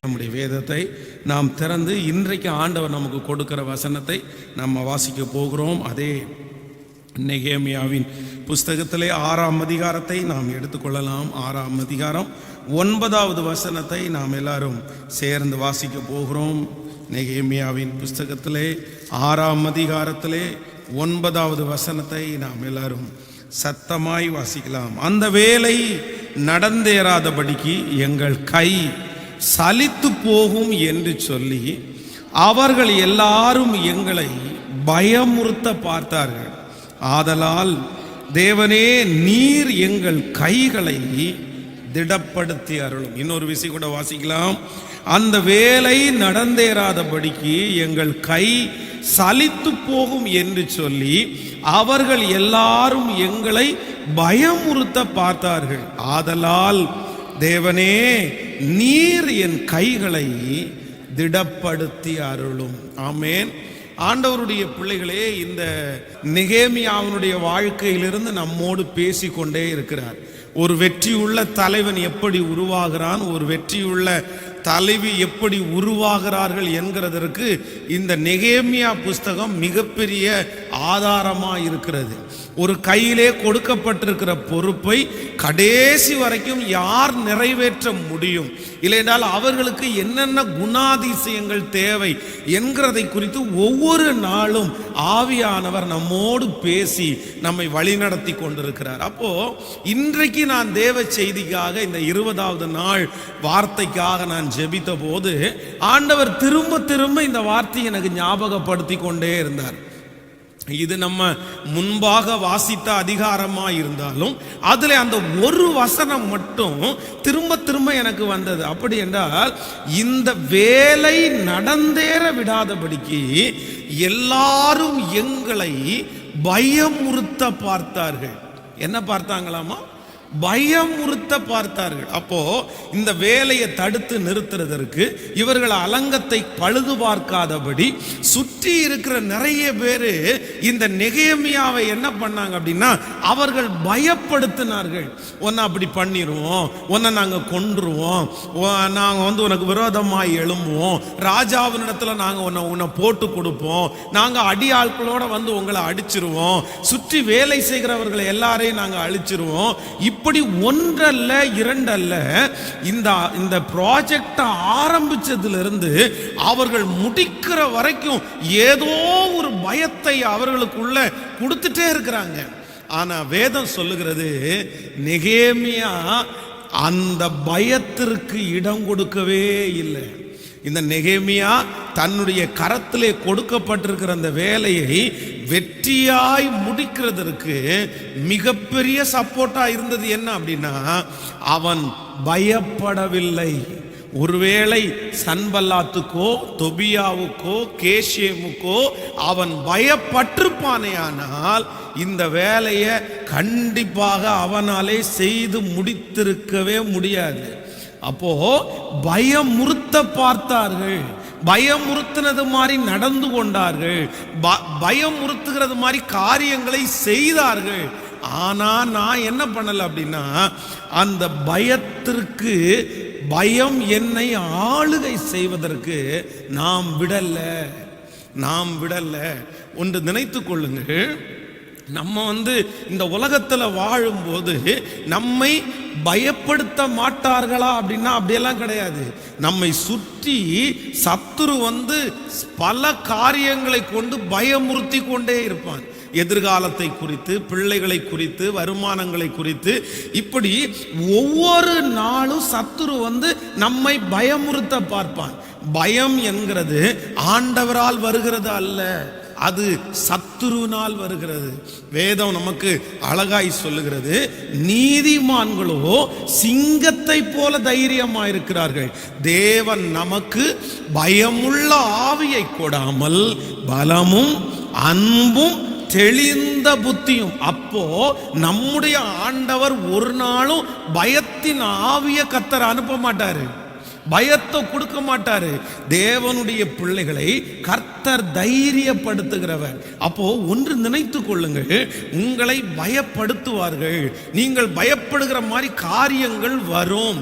நம்முடைய வேதத்தை நாம் திறந்து இன்றைக்கு ஆண்டவர் நமக்கு கொடுக்கிற வசனத்தை நம்ம வாசிக்க போகிறோம். அதே நெகேமியாவின் புஸ்தகத்திலே 6ஆம் அதிகாரத்தை நாம் எடுத்துக்கொள்ளலாம். 6ஆம் அதிகாரம் 9வது வசனத்தை நாம் எல்லாரும் சேர்ந்து வாசிக்க போகிறோம். நெகேமியாவின் புஸ்தகத்திலே 6ஆம் அதிகாரத்திலே 9வது வசனத்தை நாம் எல்லாரும் சத்தமாய் வாசிக்கலாம். அந்த வேலை நடந்தேறாதபடிக்கு எங்கள் கை சலித்து போகும் என்று சொல்லி அவர்கள் எல்லாரும் எங்களை பயமுறுத்த பார்த்தார்கள். ஆதலால் தேவனே, நீர் எங்கள் கைகளை திடப்படுத்தி அருளும். இன்னொரு விஷயம் கூட வாசிக்கலாம். அந்த வேலை நடந்தேறாதபடிக்கு எங்கள் கை சலித்து போகும் என்று சொல்லி அவர்கள் எல்லாரும் எங்களை பயமுறுத்த பார்த்தார்கள். ஆதலால் தேவனே, நீர் என் கைகளை திடப்படுத்தி அருளும். ஆமேன். ஆண்டவருடைய பிள்ளைகளே, இந்த நெகேமியாவினுடைய வாழ்க்கையிலிருந்து நம்மோடு பேசிக்கொண்டே இருக்கிறார். ஒரு வெற்றியுள்ள தலைவன் எப்படி உருவாகிறான், ஒரு வெற்றியுள்ள தலைவி எப்படி உருவாகிறார்கள் என்கிறதற்கு இந்த நெகேமியா புஸ்தகம் மிகப்பெரிய ஆதாரமாக இருக்கிறது. ஒரு கையிலே கொடுக்கப்பட்டிருக்கிற பொறுப்பை கடைசி வரைக்கும் யார் நிறைவேற்ற முடியும், இல்லையென்றால் அவர்களுக்கு என்னென்ன குணாதிசயங்கள் தேவை என்கிறதை குறித்து ஒவ்வொரு நாளும் ஆவியானவர் நம்மோடு பேசி நம்மை வழிநடத்தி கொண்டிருக்கிறார். அப்போ இன்றைக்கு நான் தேவ செய்திக்காக இந்த 20வது நாள் வார்த்தைக்காக நான் ஜெபித்த போது ஆண்டவர் திரும்ப திரும்ப இந்த வார்த்தையை எனக்கு ஞாபகப்படுத்தி கொண்டே இருந்தார். இது நம்ம முன்பாக வாசித்த அதிகாரமா இருந்தாலும் அதுல அந்த ஒரு வசனம் மட்டும் திரும்ப திரும்ப எனக்கு வந்தது. அப்படி என்றால், இந்த வேலை நடந்தேற விடாதபடிக்கு எல்லாரும் எங்களை பயமுறுத்த பார்த்தார்கள். என்ன பார்த்தாங்களாமா? பயமுறுத்த பார்த்தார்கள். அப்போ இந்த வேலையை தடுத்து நிறுத்துறதற்கு இவர்கள் அலங்கத்தை பழுது பார்க்காதபடி சுற்றி இருக்கிற நிறைய பேர் இந்த நெகேமியாவை என்ன பண்ணாங்க அப்படின்னா, அவர்கள் பயப்படுத்தினார்கள். உன்னை அப்படி பண்ணிடுவோம், உன்னை நாங்கள் கொன்றுவோம், நாங்கள் உனக்கு விரோதமாய் எழும்புவோம், ராஜாவினிடத்துல நாங்கள் உன்னை போட்டு கொடுப்போம், நாங்கள் அடியாட்களோட உங்களை அடிச்சிருவோம், சுற்றி வேலை செய்கிறவர்களை எல்லாரையும் நாங்கள் அழிச்சிருவோம். இப்படி ஒன்றல்ல இரண்டல்ல, இந்த ப்ராஜெக்ட் ஆரம்பிச்சதிலிருந்து அவர்கள் முடிக்கிற வரைக்கும் ஏதோ ஒரு பயத்தை அவர்களுக்குள்ள கொடுத்துட்டே இருக்கிறாங்க. ஆனா வேதம் சொல்லுகிறது, நெகேமியா அந்த பயத்திற்கு இடம் கொடுக்கவே இல்லை. இந்த நெகேமியா தன்னுடைய கரத்திலே கொடுக்கப்பட்டிருக்கிற அந்த வேலையை வெற்றியாய் முடிக்கிறதற்கு மிகப்பெரிய சப்போர்ட்டா இருந்தது என்ன அப்படின்னா, அவன் பயப்படவில்லை. ஒருவேளை சன்பல்லாத்துக்கோ தொபியாவுக்கோ கேஷேமுக்கோ அவன் பயப்பட்டிருப்பானேயானால் இந்த வேலையை கண்டிப்பாக அவனாலே செய்து முடித்திருக்கவே முடியாது. அப்போ பயமுறுத்த பார்த்தார்கள், பயமுறுத்தினது மாதிரி நடந்து கொண்டார்கள், பயமுறுத்துகிறது மாதிரி காரியங்களை செய்தார்கள். ஆனா நான் என்ன பண்ணல அப்படின்னா, அந்த பயத்திற்கு பயம் என்னை ஆளுகை செய்வதற்கு நாம் விடல. ஒன்று நினைத்து கொள்ளுங்கள், நம்ம இந்த உலகத்துல வாழும்போது நம்மை பயப்படுத்த மாட்டார்களா அப்படின்னா அப்படியெல்லாம் கிடையாது. நம்மை சுற்றி சத்துரு பல காரியங்களை கொண்டு பயமுறுத்தி கொண்டே இருப்பான். எதிர்காலத்தை குறித்து, பிள்ளைகளை குறித்து, வருமானங்களை குறித்து, இப்படி ஒவ்வொரு நாளும் சத்துரு நம்மை பயமுறுத்த பார்ப்பான். பயம் என்கிறது ஆண்டவரால் வருகிறது அல்ல, அது சத்துருவினால் வருகிறது. வேதம் நமக்கு அழகாய் சொல்லுகிறது, நீதிமான்களோ சிங்கத்தை போல தைரியமாயிருக்கிறார்கள். தேவன் நமக்கு பயமுள்ள ஆவியை கொடாமல் பலமும் அன்பும் தெளிந்த புத்தியும். அப்போ நம்முடைய ஆண்டவர் ஒரு நாளும் பயத்தின் ஆவிய கர்த்தர் அனுப்ப மாட்டாரு. பயத்தை கொடுக்க மாட்டாரு. தேவனுடைய பிள்ளைகளை கர்த்தர் தைரியப்படுத்துகிறவர். அப்போ ஒன்று நினைத்து கொள்ளுங்கள், உங்களை பயப்படுத்துவார்கள். நீங்கள் பயப்படுகிற மாதிரி காரியங்கள் வரும்.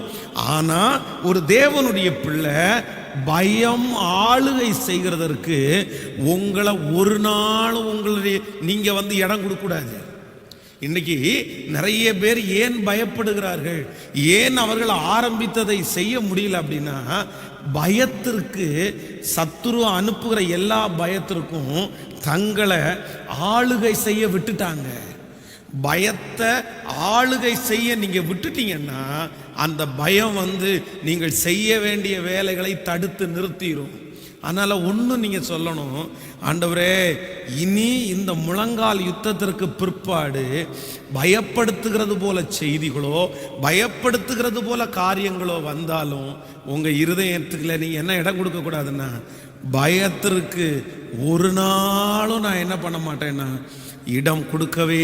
ஆனா ஒரு தேவனுடைய பிள்ளை பயம் ஆளுகை செய்கிறதற்கு உங்களை ஒரு நாள் உங்களுடைய நீங்க இடம் கொடுக்க கூடாது. இன்னைக்கு நிறைய பேர் ஏன் பயப்படுகிறார்கள், ஏன் அவர்கள் ஆரம்பித்ததை செய்ய முடியல அப்படின்னா, பயத்திற்கு சத்துரு அனுப்புகிற எல்லா பயத்திற்கும் தங்களை ஆளுகை செய்ய விட்டுட்டாங்க. பயத்தை ஆளுகை செய்ய நீங்க விட்டுட்டீங்கன்னா அந்த பயம் நீங்கள் செய்ய வேண்டிய வேலைகளை தடுத்து நிறுத்திடும். அதனால ஒன்று நீங்க சொல்லணும், ஆண்டவரே இனி இந்த முழங்கால் யுத்தத்திற்கு பிற்பாடு பயப்படுத்துகிறது போல செய்திகளோ பயப்படுத்துகிறது போல காரியங்களோ வந்தாலும் உங்க இருதயத்துக்குள்ள நீங்க என்ன இடம் கொடுக்க கூடாதுன்னா, பயத்திற்கு ஒரு நாளும் நான் என்ன பண்ண மாட்டேன்னா இடம் கொடுக்கவே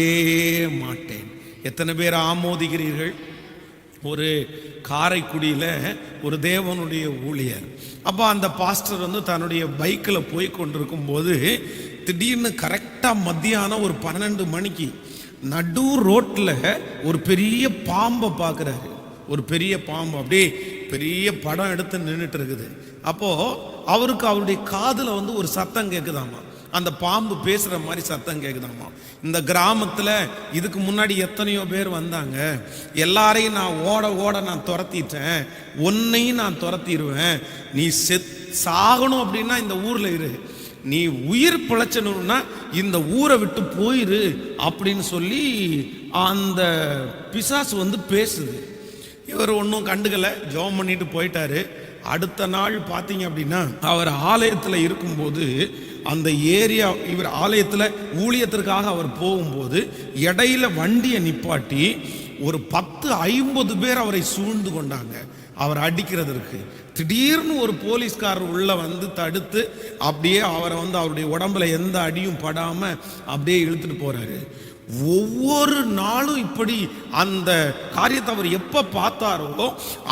மாட்டேன். எத்தனை பேர் ஆமோதிக்கிறீர்கள்? ஒரு காரைக்குடியில் ஒரு தேவனுடைய ஊழியர், அப்போ அந்த பாஸ்டர் தன்னுடைய பைக்கில் போய் கொண்டிருக்கும் போது திடீர்னு கரெக்டாக மத்தியானம் ஒரு 12 மணிக்கு நடு ரோட்டில் ஒரு பெரிய பாம்பை பார்க்குறாரு. ஒரு பெரிய பாம்பு அப்படியே பெரிய படம் எடுத்து நின்றுட்டு இருக்குது. அப்போது அவருக்கு அவருடைய காதில் ஒரு சத்தம் கேட்குதாமா, அந்த பாம்பு பேசுகிற மாதிரி சத்தம் கேட்குதாமா. இந்த கிராமத்தில் இதுக்கு முன்னாடி எத்தனையோ பேர் வந்தாங்க, எல்லாரையும் நான் ஓட நான் துரத்திட்டேன், உன்னையும் நான் துரத்திடுவேன், நீ சாகணும் அப்படின்னா இந்த ஊரில் இரு, நீ உயிர் பிழைச்சணும்னா இந்த ஊரை விட்டு போயிரு அப்படின்னு சொல்லி அந்த பிசாசு பேசுது. இவர் ஒன்றும் கண்டுக்கலை, ஜெபம் பண்ணிட்டு போயிட்டாரு. அடுத்த நாள் பார்த்தீங்க அப்படின்னா அவர் ஆலயத்தில் இருக்கும்போது அந்த ஏரியா, இவர் ஆலயத்தில் ஊழியத்திற்காக அவர் போகும்போது இடையில வண்டியை நிப்பாட்டி ஒரு 10-50 பேர் அவரை சூழ்ந்து கொண்டாங்க அவர் அடிக்கிறதற்கு. திடீர்னு ஒரு போலீஸ்காரர் உள்ள தடுத்து அப்படியே அவரை அவருடைய உடம்புல எந்த அடியும் படாம அப்படியே இழுத்துட்டு போறாரு. ஒவ்வொரு நாளும் இப்படி அந்த காரியத்தை அவர் எப்ப பார்த்தாரோ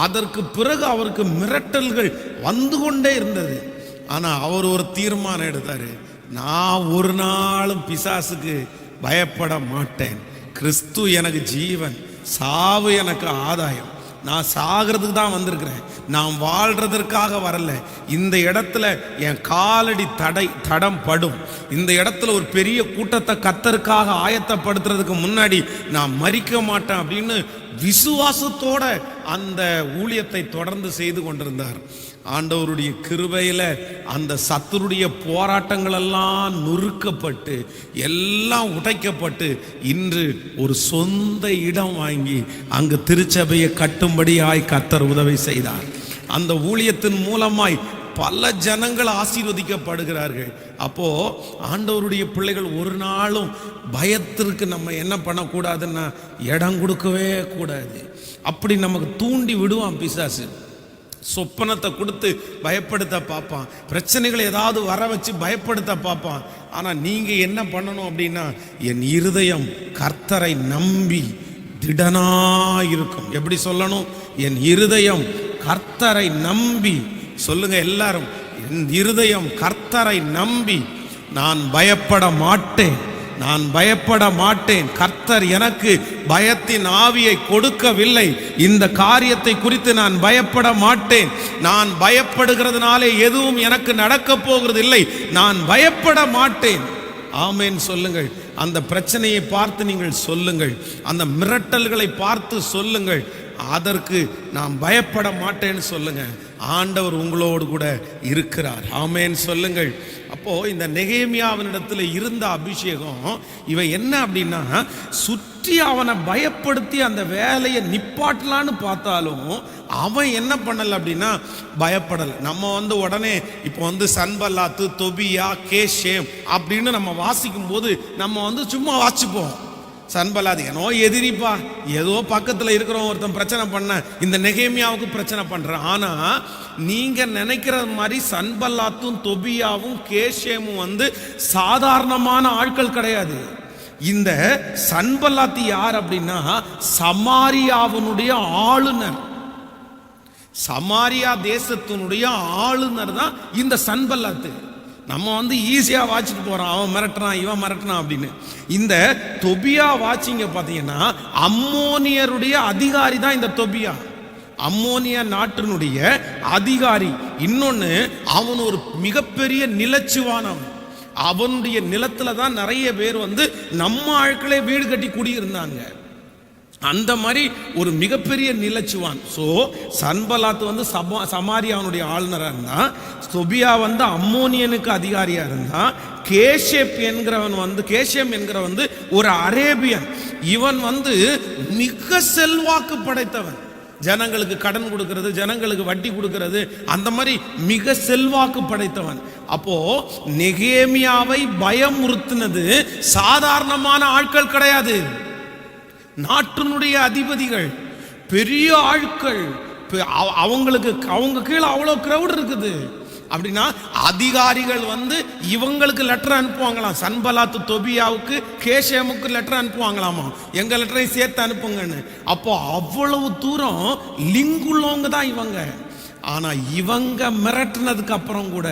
அதற்கு பிறகு அவருக்கு மிரட்டல்கள் வந்து கொண்டே இருந்தது. ஆனா அவர் ஒரு தீர்மானம் எடுத்தாரு, நான் ஒரு நாளும் பிசாசுக்கு பயப்பட மாட்டேன், கிறிஸ்து எனக்கு ஜீவன், சாவு எனக்கு ஆதாயம், நான் சாகிறதுக்கு தான் வந்திருக்கிறேன், நான் வாழ்றதற்காக வரல, இந்த இடத்துல என் காலடி தடம் படும், இந்த இடத்துல ஒரு பெரிய கூட்டத்தை கர்த்தருக்காக ஆயத்தப்படுத்துறதுக்கு முன்னாடி நான் மரிக்க மாட்டேன் அப்படின்னு விசுவாசத்தோட அந்த ஊழியத்தை தொடர்ந்து செய்து கொண்டிருந்தார். ஆண்டவருடைய கிருபையில அந்த சத்துருடைய போராட்டங்கள் எல்லாம் நொறுக்கப்பட்டு எல்லாம் உடைக்கப்பட்டு இன்று ஒரு சொந்த இடம் வாங்கி அங்கு திருச்சபையை கட்டும்படியாய் கர்த்தர் உதவி செய்தார். அந்த ஊழியத்தின் மூலமாய் பல ஜனங்கள் ஆசீர்வதிக்கப்படுகிறார்கள். அப்போ ஆண்டவருடைய பிள்ளைகள் ஒரு நாளும் பயத்திற்கு நம்ம என்ன பண்ணக்கூடாதுன்னா இடம் கொடுக்கவே கூடாது. அப்படி நமக்கு தூண்டி விடுவான் பிசாசு, சொப்பனத்தை கொடுத்து பயப்படுத்த பார்ப்பான், பிரச்சனைகளை ஏதாவது வர வச்சு பயப்படுத்த பார்ப்பான். ஆனால் நீங்கள் என்ன பண்ணணும் அப்படின்னா, என் இருதயம் கர்த்தரை நம்பி திடனாயிருக்கும். எப்படி சொல்லணும்? என் இருதயம் கர்த்தரை நம்பி, சொல்லுங்க எல்லாரும், என் இருதயம் கர்த்தரை நம்பி நான் பயப்பட மாட்டேன், நான் பயப்பட மாட்டேன். கர்த்தர் எனக்கு பயத்தின் ஆவியை கொடுக்கவில்லை, இந்த காரியத்தை குறித்து நான் பயப்பட மாட்டேன். நான் பயப்படுகிறதுனாலே எதுவும் எனக்கு நடக்க போகிறது இல்லை, நான் பயப்பட மாட்டேன். ஆமேன் சொல்லுங்கள். அந்த பிரச்சனையை பார்த்து நீங்கள் சொல்லுங்கள், அந்த மிரட்டல்களை பார்த்து சொல்லுங்கள், அதற்கு நான் பயப்பட மாட்டேன்னு சொல்லுங்க. ஆண்டவர் உங்களோடு கூட இருக்கிறார். ஆமேன் சொல்லுங்கள். அப்போ இந்த நெகேமியாவினிடத்தில் இருந்த அபிஷேகம் இவன் என்ன அப்படின்னா, சுற்றி அவனை பயப்படுத்தி அந்த வேலையை நிப்பாட்டலான்னு பார்த்தாலும் அவன் என்ன பண்ணல அப்படின்னா பயப்படலை. நம்ம உடனே இப்போ சன்பல்லாத்து, தொபியா, கேஷேம் அப்படின்னு நம்ம வாசிக்கும் போது நம்ம சும்மா வாசிப்போம். சன்பல்லாது ஏனோ எதிரிப்பா, ஏதோ பக்கத்தில் இருக்கிறவன் ஒருத்தன் பிரச்சனை பண்ண, இந்த நெகேமியாவுக்கு பிரச்சனை பண்றான். ஆனா நீங்க நினைக்கிற மாதிரி சன்பல்லாத்தும் தொபியாவும் கேஷேமும் சாதாரணமான ஆட்கள் கிடையாது. இந்த சன்பல்லாத்து யார் அப்படின்னா சமாரியாவினுடைய ஆளுநர். சமாரியா தேசத்தினுடைய ஆளுநர் தான் இந்த சன்பல்லாத்து. நம்ம வந்து ஈஸியா வாச்சிட்டு போறோம், அவன் மிரட்டுறான் இவன் மிரட்டுறான் அப்படின்னு. இந்த தொபியா வாட்சிங்க பார்த்தீங்கன்னா அம்மோனியருடைய அதிகாரி தான் இந்த தொபியா. அம்மோனியா நாட்டினுடைய அதிகாரி. இன்னொன்னு, அவன் ஒரு மிகப்பெரிய நிலச்சுவானம். அவனுடைய நிலத்துல தான் நிறைய பேர் வந்து நம்ம ஆட்களே வீடு கட்டி குடியிருந்தாங்க. அந்த மாதிரி ஒரு மிகப்பெரிய நிலச்சுவான். ஸோ சன்பல்லாத் வந்து சமாரியாவுடைய ஆளுநராக இருந்தான். தொபியா வந்து அம்மோனியனுக்கு அதிகாரியா இருந்தான். கேஷேம் என்கிறவன் வந்து ஒரு அரேபியன். இவன் வந்து மிக செல்வாக்கு படைத்தவன். ஜனங்களுக்கு கடன் கொடுக்கிறது, ஜனங்களுக்கு வட்டி கொடுக்கிறது, அந்த மாதிரி மிக செல்வாக்கு படைத்தவன். அப்போ நெகேமியாவை பயமுறுத்தினது சாதாரணமான ஆட்கள் கிடையாது. நாட்டினுடைய அதிபதிகள், பெரிய ஆட்கள், அவங்க கீழே அவ்வளோ கிரவுட் இருக்குது. அப்படின்னா அதிகாரிகள் வந்து இவங்களுக்கு லெட்டர் அனுப்புவாங்களாம். சன்பல்லாத்து தொபியாவுக்கு கேஷேமுக்கு லெட்டர் அனுப்புவாங்களாமா, எங்க லெட்டரையும் சேர்த்து அனுப்புங்கன்னு. அப்போ அவ்வளவு தூரம் லிங்குள்ளவங்க தான் இவங்க. ஆனா இவங்க மிரட்டினதுக்கு அப்புறம் கூட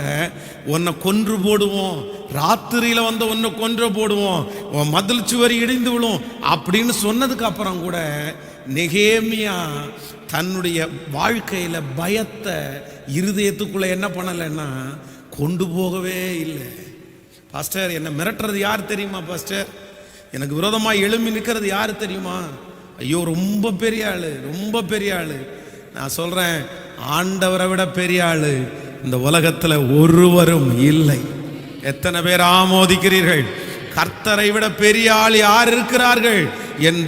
உன்னை கொன்று போடுவோம், ராத்திரியில வந்து உன்னை கொன்று போடுவோம், மதில் சுவர் இடிந்து விழும் அப்படின்னு சொன்னதுக்கு அப்புறம் கூட நெகேமியா தன்னுடைய வாழ்க்கையில பயத்தை இருதயத்துக்குள்ள என்ன பண்ணலைன்னா கொண்டு போகவே இல்லை. பாஸ்டர், என்னை மிரட்டுறது யார் தெரியுமா பாஸ்டர்? எனக்கு விரோதமாக எழும்பி நிற்கிறது யார் தெரியுமா? ஐயோ, ரொம்ப பெரிய ஆளு, ரொம்ப பெரிய ஆளு. நான் சொல்றேன், ஆண்டவரை விட பெரிய ஆளு இந்த உலகத்துல ஒருவரும் இல்லை. எத்தனை பேர் ஆமோதிக்கிறீர்கள்? கர்த்தரை விட பெரிய ஆள் யார் இருக்கிறார்கள்? என்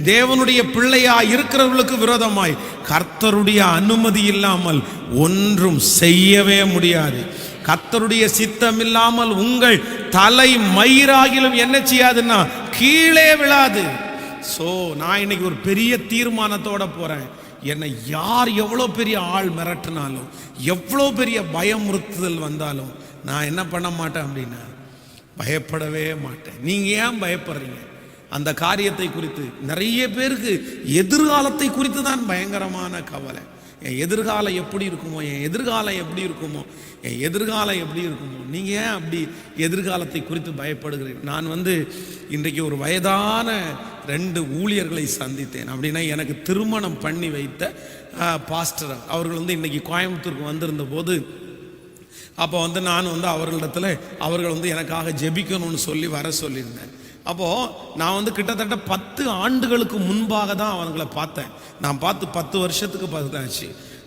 தேவனுடைய பிள்ளையா இருக்கிறவர்களுக்கு விரோதமாய் கர்த்தருடைய அனுமதி இல்லாமல் ஒன்றும் செய்யவே முடியாது. கர்த்தருடைய சித்தம் இல்லாமல் உங்கள் தலை மயிராகிலும் என்ன செய்யாதுன்னா கீழே விழாது. சோ நான் இன்னைக்கு ஒரு பெரிய தீர்மானத்தோட போறேன். என்னை யார் எவ்வளோ பெரிய ஆள் மிரட்டினாலும், எவ்வளோ பெரிய பயமுறுத்துதல் வந்தாலும் நான் என்ன பண்ண மாட்டேன் அப்படின்னா பயப்படவே மாட்டேன். நீங்க ஏன் பயப்படுறீங்க? அந்த காரியத்தை குறித்து நிறைய பேருக்கு எதிர்காலத்தை குறித்து தான் பயங்கரமான கவலை. என் எதிர்காலம் எப்படி இருக்குமோ, என் எதிர்காலம் எப்படி இருக்குமோ, என் எதிர்காலம் எப்படி இருக்குமோ. நீங்க ஏன் அப்படி எதிர்காலத்தை குறித்து பயப்படுகிறீர்கள்? நான் வந்து இன்றைக்கு ஒரு வயதான 2 ஊழியர்களை சந்தித்தேன். அப்படின்னா எனக்கு திருமணம் பண்ணி வைத்த பாஸ்டர் அவர்கள் வந்து இன்னைக்கு கோயம்புத்தூருக்கு வந்திருந்த போது, அப்போ வந்து நான் வந்து அவர்கள் வந்து எனக்காக ஜெபிக்கணும்னு சொல்லி வர சொல்லியிருந்தேன். அப்போது நான் வந்து கிட்டத்தட்ட 10 ஆண்டுகளுக்கு முன்பாக தான் அவங்களை பார்த்தேன். நான் பார்த்து 10 வருஷத்துக்கு பார்த்தாச்சு.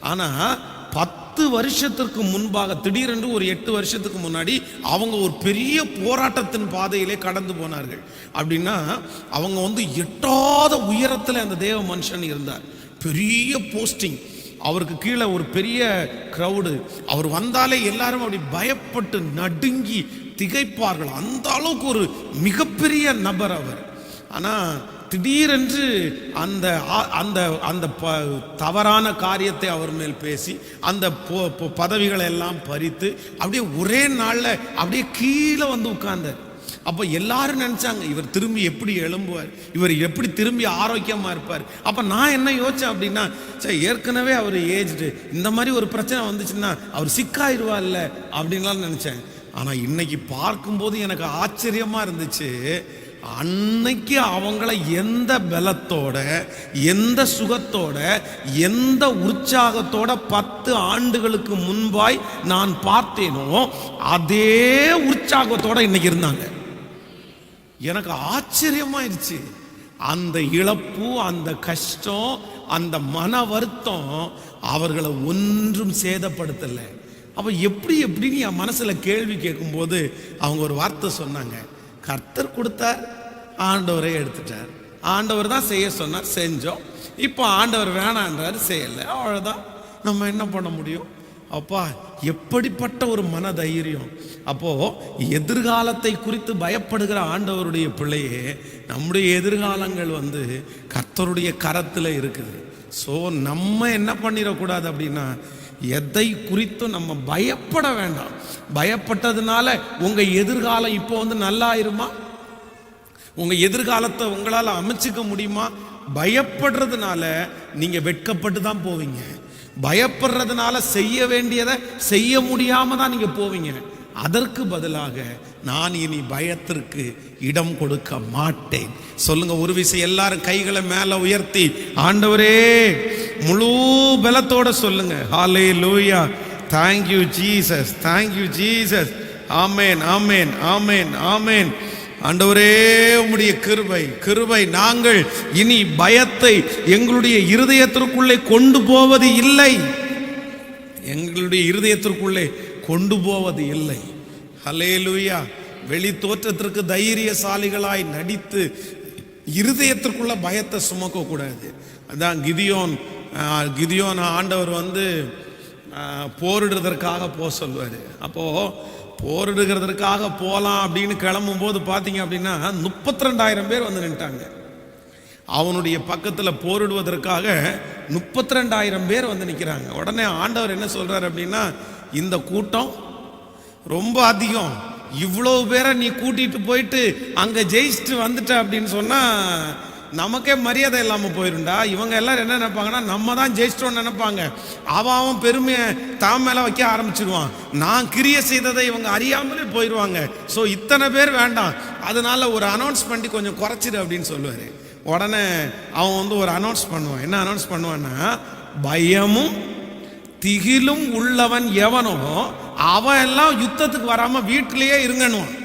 ஆனால் 10 வருஷத்திற்கு முன்பாக திடீரென்று ஒரு 8 வருஷத்துக்கு முன்னாடி அவங்க ஒரு பெரிய போராட்டத்தின் பாதையிலே கடந்து போனார்கள். அப்படின்னா அவங்க வந்து எட்டாத உயரத்தில் அந்த தேவ மனுஷன் இருந்தார். பெரிய போஸ்டிங், அவருக்கு கீழே ஒரு பெரிய கிரவுடு. அவர் வந்தாலே எல்லாரும் அப்படி பயப்பட்டு நடுங்கி திகைப்பார்கள். அந்த அளவுக்கு ஒரு மிகப்பெரிய நபர் அவர். ஆனால் திடீரென்று அந்த அந்த அந்த தவறான காரியத்தை அவர் மேல் பேசி அந்த பதவிகளை எல்லாம் பறித்து அப்படியே ஒரே நாளில் அப்படியே கீழே வந்து உட்கார்ந்தார். அப்போ எல்லாரும் நினைச்சாங்க, இவர் திரும்பி எப்படி எழும்புவார், இவர் எப்படி திரும்பி ஆரோக்கியமா இருப்பார். அப்ப நான் என்ன யோசிச்சேன் அப்படின்னா, சரி ஏற்கனவே அவர் ஏஜ்டு, இந்த மாதிரி ஒரு பிரச்சனை வந்துச்சுன்னா அவர் சிக்காயிருவார்ல அப்படின்லாம் நினைச்சேன். ஆனா இன்னைக்கு பார்க்கும்போது எனக்கு ஆச்சரியமா இருந்துச்சு. அன்னைக்கு அவங்கள எந்த பலத்தோட, எந்த சுகத்தோட, எந்த உற்சாகத்தோட 10 ஆண்டுகளுக்கு முன்பாய் நான் பார்த்தேனோ அதே உற்சாகத்தோட இன்னைக்கு இருந்தாங்க. எனக்கு ஆச்சரியமாயிருச்சு. அந்த இழப்பு, அந்த கஷ்டம், அந்த மன வருத்தம் அவர்களை ஒன்றும் சேதப்படுத்தலை. அப்போ எப்படின்னு என் மனசுல கேள்வி கேட்கும்போது அவங்க ஒரு வார்த்தை சொன்னாங்க, கர்த்தர் கொடுத்தார், ஆண்டவரே எடுத்துட்டார். ஆண்டவர் தான் செய்ய சொன்னார், செஞ்சோம். இப்போ ஆண்டவர் வேணான்றாரு, செய்யலை, அவ்வளோதான். நம்ம என்ன பண்ண முடியும்? அப்பா, எப்படிப்பட்ட ஒரு மன தைரியம்! அப்போ எதிர்காலத்தை குறித்து பயப்படுகிற ஆண்டவருடைய பிள்ளையே, நம்முடைய எதிர்காலங்கள் வந்து கர்த்தருடைய கரத்தில் இருக்குது. ஸோ நம்ம என்ன பண்ணிடக்கூடாது அப்படின்னா, எதை குறித்தும் நம்ம பயப்பட வேண்டாம். பயப்பட்டதுனால உங்க எதிர்காலம் இப்போ வந்து நல்லா இருமா? உங்க எதிர்காலத்தை உங்களால் அமைச்சுக்க முடியுமா? பயப்படுறதுனால நீங்க வெட்கப்பட்டு தான் போவீங்க. பயப்படுறதுனால செய்ய வேண்டியதை செய்ய முடியாம தான் நீங்க போவீங்க. அதற்கு பதிலாக நான் இனி பயத்திற்கு இடம் கொடுக்க மாட்டேன். சொல்லுங்க ஒரு விஷயம், எல்லாரும் கைகளை மேல உயர்த்தி ஆண்டவரே முழு பலத்தோட சொல்லுங்க, ஹல்லேலூயா, thank you Jesus, thank you Jesus, ஆமென் ஆமென் ஆமென் ஆமென். ஆண்டவரே உம்முடைய கிருபை நாங்கள் இனி பயத்தை எங்களுடைய இருதயத்திற்குள்ளே கொண்டு போவது இல்லை, எங்களுடைய இருதயத்திற்குள்ளே கொண்டு போவது இல்லை. ஹல்லேலூயா. வெளி தோற்றத்திற்கு தைரியசாலிகளாய் நடித்து இருதயத்திற்குள்ள பயத்தை சுமக்க கூடாது. அதான் கிதியோன் ஆண்டவர் போரிடுறதற்காக போக சொல்வார். அப்போ போரிடுகிறதற்காக போகலாம் அப்படின்னு கிளம்பும் போது பார்த்தீங்க அப்படின்னா 32,000 பேர் நின்ட்டாங்க. அவனுடைய பக்கத்தில் போரிடுவதற்காக 32,000 பேர் நிற்கிறாங்க. உடனே ஆண்டவர் என்ன சொல்றாரு அப்படின்னா, இந்த கூட்டம் ரொம்ப அதிகம், இவ்வளவு பேரை நீ கூட்டிட்டு போயிட்டு அங்க ஜெயிச்சுட்டு வந்துட்ட அப்படின்னு சொன்னா நமக்கே மரியாதை இல்லாம போயிருண்டா. இவங்க எல்லாரும் என்ன நினைப்பாங்கன்னா, நம்ம தான் ஜெயிச்சிட்டோம்னு நினைப்பாங்க. அவன் பெருமையை தான் மேல வைக்க ஆரம்பிச்சிருவான். நான் கிரியை செய்ததை இவங்க அறியாமலே போயிடுவாங்க. ஸோ இத்தனை பேர் வேண்டாம், அதனால ஒரு அனௌன்ஸ் பண்ணி கொஞ்சம் குறைச்சிடு அப்படின்னு சொல்லுவாரு. உடனே அவன் ஒரு அனௌன்ஸ் பண்ணுவான். என்ன அனௌன்ஸ் பண்ணுவான்னா, பயமும் திகிலும் உள்ளவன் எவனோ அவன் எல்லாம் யுத்தத்துக்கு வராம வீட்டிலேயே இருங்கன்னுவான்.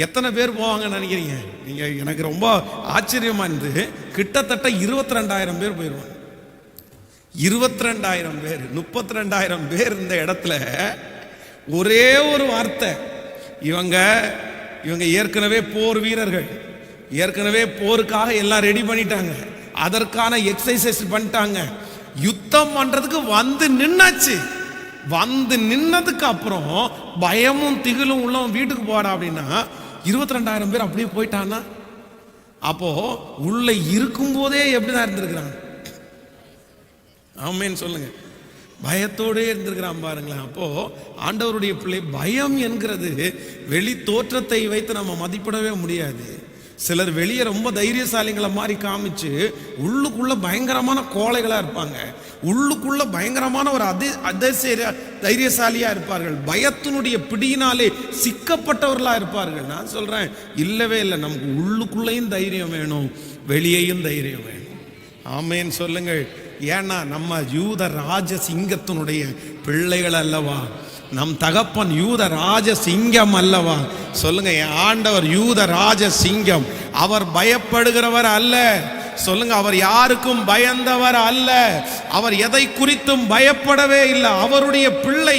எத்தனை பேர் போவாங்கன்னு நினைக்கிறீங்க நீங்க? எனக்கு ரொம்ப ஆச்சரியமா இருந்து கிட்டத்தட்ட 22,000 பேர் போயிடுவாங்க. 22,000 பேர், 32,000 பேர் இந்த இடத்துல ஒரே ஒரு வார்த்தை, இவங்க ஏற்கனவே போர் வீரர்கள், ஏற்கனவே போருக்காக எல்லாம் ரெடி பண்ணிட்டாங்க, அதற்கான எக்ஸசைஸ் பண்ணிட்டாங்க, யுத்தம் பண்றதுக்கு நின்னாச்சு. நின்னதுக்கு அப்புறம் பயமும் திகிலும் உள்ளவன் வீட்டுக்கு போடா அப்படின்னா 22,000 பேர் அப்படியே போயிட்டான்னா, அப்போ உள்ள இருக்கும் போதே எப்படிதான் இருந்திருக்கிறான்? ஆமென் சொல்லுங்க. பயத்தோடே இருந்திருக்கிறான் பாருங்களேன். அப்போ ஆண்டவருடைய பிள்ளை, பயம் என்கிறது வெளி தோற்றத்தை வைத்து நம்ம மதிப்பிடவே முடியாது. சிலர் வெளியே ரொம்ப தைரியசாலிகளை மாதிரி காமிச்சு உள்ளுக்குள்ள பயங்கரமான கோழைகளா இருப்பாங்க, உள்ளுக்குள்ள பயங்கரமான ஒரு தைரியசாலியா இருப்பார்கள், பயத்தினுடைய பிடியினாலே சிக்கப்பட்டவர்களா இருப்பார்கள். நான் சொல்றேன், இல்லவே இல்லை. நமக்கு உள்ளுக்குள்ளேயும் தைரியம் வேணும், வெளியேயும் தைரியம் வேணும். ஆமென் சொல்லுங்கள். ஏன்னா நம்ம யூத ராஜ சிங்கத்தினுடைய பிள்ளைகள் அல்லவா? நம் தகப்பன் யூத ராஜ சிங்கம் அல்லவா? சொல்லுங்க, ஆண்டவர் யூத ராஜ சிங்கம். அவர் பயப்படுகிறவர் அல்ல. சொல்லுங்க, அவர் யாருக்கும் பயந்தவர் அல்ல. அவர் எதை குறித்தும் பயப்படவே இல்லை. அவருடைய பிள்ளை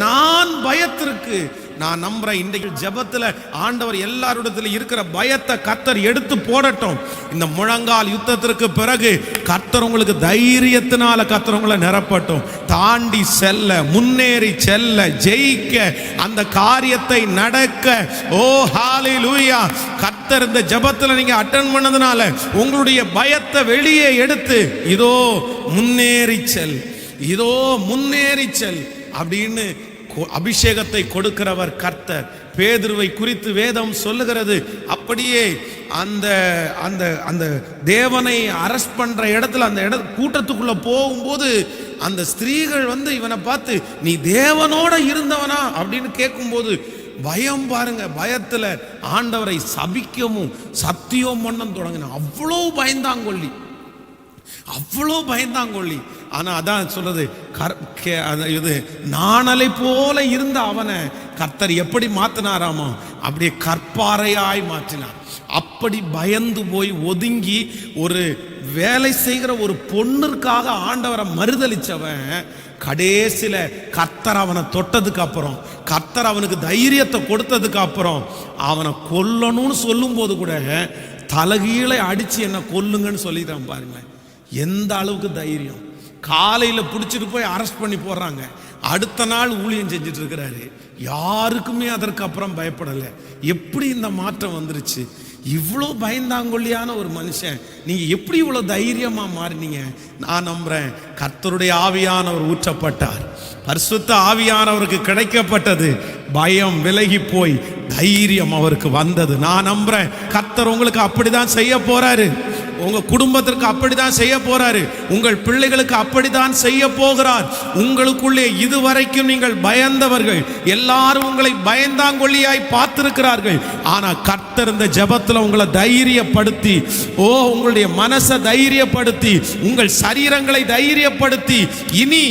நான் பயத்திற்கு நான் நம்புறேன். இன்றைக்கு ஜெபத்துல ஆண்டவர் எல்லாரிடத்துல இருக்கிற பயத்தை கர்த்தர் எடுத்து போடட்டும். இந்த முழங்கால் யுத்தத்திற்கு பிறகு கர்த்தர் உங்களுக்கு தைரியத்தினால கர்த்தர் உங்களை நிரப்பட்டும். தாண்டி செல்ல, முன்னேறி செல்ல, ஜெயிக்க, அந்த காரியத்தை நடக்க. ஓ ஹல்லேலூயா. கர்த்தர் இந்த ஜெபத்துல நீங்க அட்டெண்ட் பண்ணதுனால உங்களுடைய பயத்தை வெளியே எடுத்து இதோ முன்னேறி செல், இதோ முன்னேறி செல் அப்படின்னு அபிஷேகத்தை கொடுக்கிறவர் கர்த்தர். பேதுருவை குறித்து வேதம் சொல்லுகிறது, அப்படியே அந்த அந்த அந்த தேவனை அரெஸ்ட் பண்ற இடத்துல அந்த கூட்டத்துக்குள்ள போகும்போது அந்த ஸ்திரீகள் இவனை பார்த்து நீ தேவனோட இருந்தவனா அப்படின்னு கேட்கும்போது பயம் பாருங்க. பயத்துல ஆண்டவரை சபிக்கவும் சத்தியம் பண்ண தொடங்கின. அவ்வளோ பயந்தாங்கொள்ளி, அவ்வளோ பயந்தாங்கொள்ளி. ஆனா அதான் சொல்றது, இது நாணலை போல இருந்த அவனை கர்த்தர் எப்படி மாத்தினாராமா? அப்படியே கற்பாறையாய் மாற்றினார். அப்படி பயந்து போய் ஒதுங்கி ஒரு வேலை செய்கிற ஒரு பொண்ணிற்காக ஆண்டவரை மறுதலிச்சவன் கடைசியில கர்த்தர் அவனை தொட்டதுக்கு அப்புறம், கர்த்தர் அவனுக்கு தைரியத்தை கொடுத்ததுக்கு அப்புறம் அவனை கொல்லணும்னு சொல்லும் போது கூட தலகீழை அடிச்சு என்ன கொல்லுங்கன்னு சொல்லிட்டான் பாருங்க. எந்த அளவுக்கு தைரியம்! காலையில் பிடிச்சிட்டு போய் அரெஸ்ட் பண்ணி போடுறாங்க, அடுத்த நாள் ஊழியம் செஞ்சுட்டு இருக்கிறாரு. யாருக்குமே அதற்கு அப்புறம் பயப்படலை. எப்படி இந்த மாற்றம் வந்துருச்சு? இவ்வளோ பயந்தாங்கொல்லியான ஒரு மனுஷன், நீங்க எப்படி இவ்வளோ தைரியமா மாறினீங்க? நான் நம்புறேன், கர்த்தருடைய ஆவியானவர் ஊற்றப்பட்டார், பரிசுத்த ஆவியானவருக்கு கிடைக்கப்பட்டது, பயம் விலகி போய் தைரியம் அவருக்கு வந்தது. நான் நம்புறேன், கர்த்தர் உங்களுக்கு அப்படிதான் செய்ய போறாரு, உங்க குடும்பத்திற்கு அப்படிதான் செய்ய போறாரு, உங்கள் பிள்ளைகளுக்கு அப்படிதான் செய்ய போகிறார். உங்களுக்குள்ளே இதுவரைக்கும் நீங்கள் பயந்தவர்கள் எல்லாரும் உங்களை பயந்தாங்கொல்லியாய் பார்த்திருக்கிறார்கள். ஆனா கர்த்தர் இந்த ஜெபத்துல உங்களை தைரியப்படுத்தி, உங்களுடைய மனசை தைரியப்படுத்தி, உங்கள் சரீரங்களை தைரியப்படுத்தி, இனி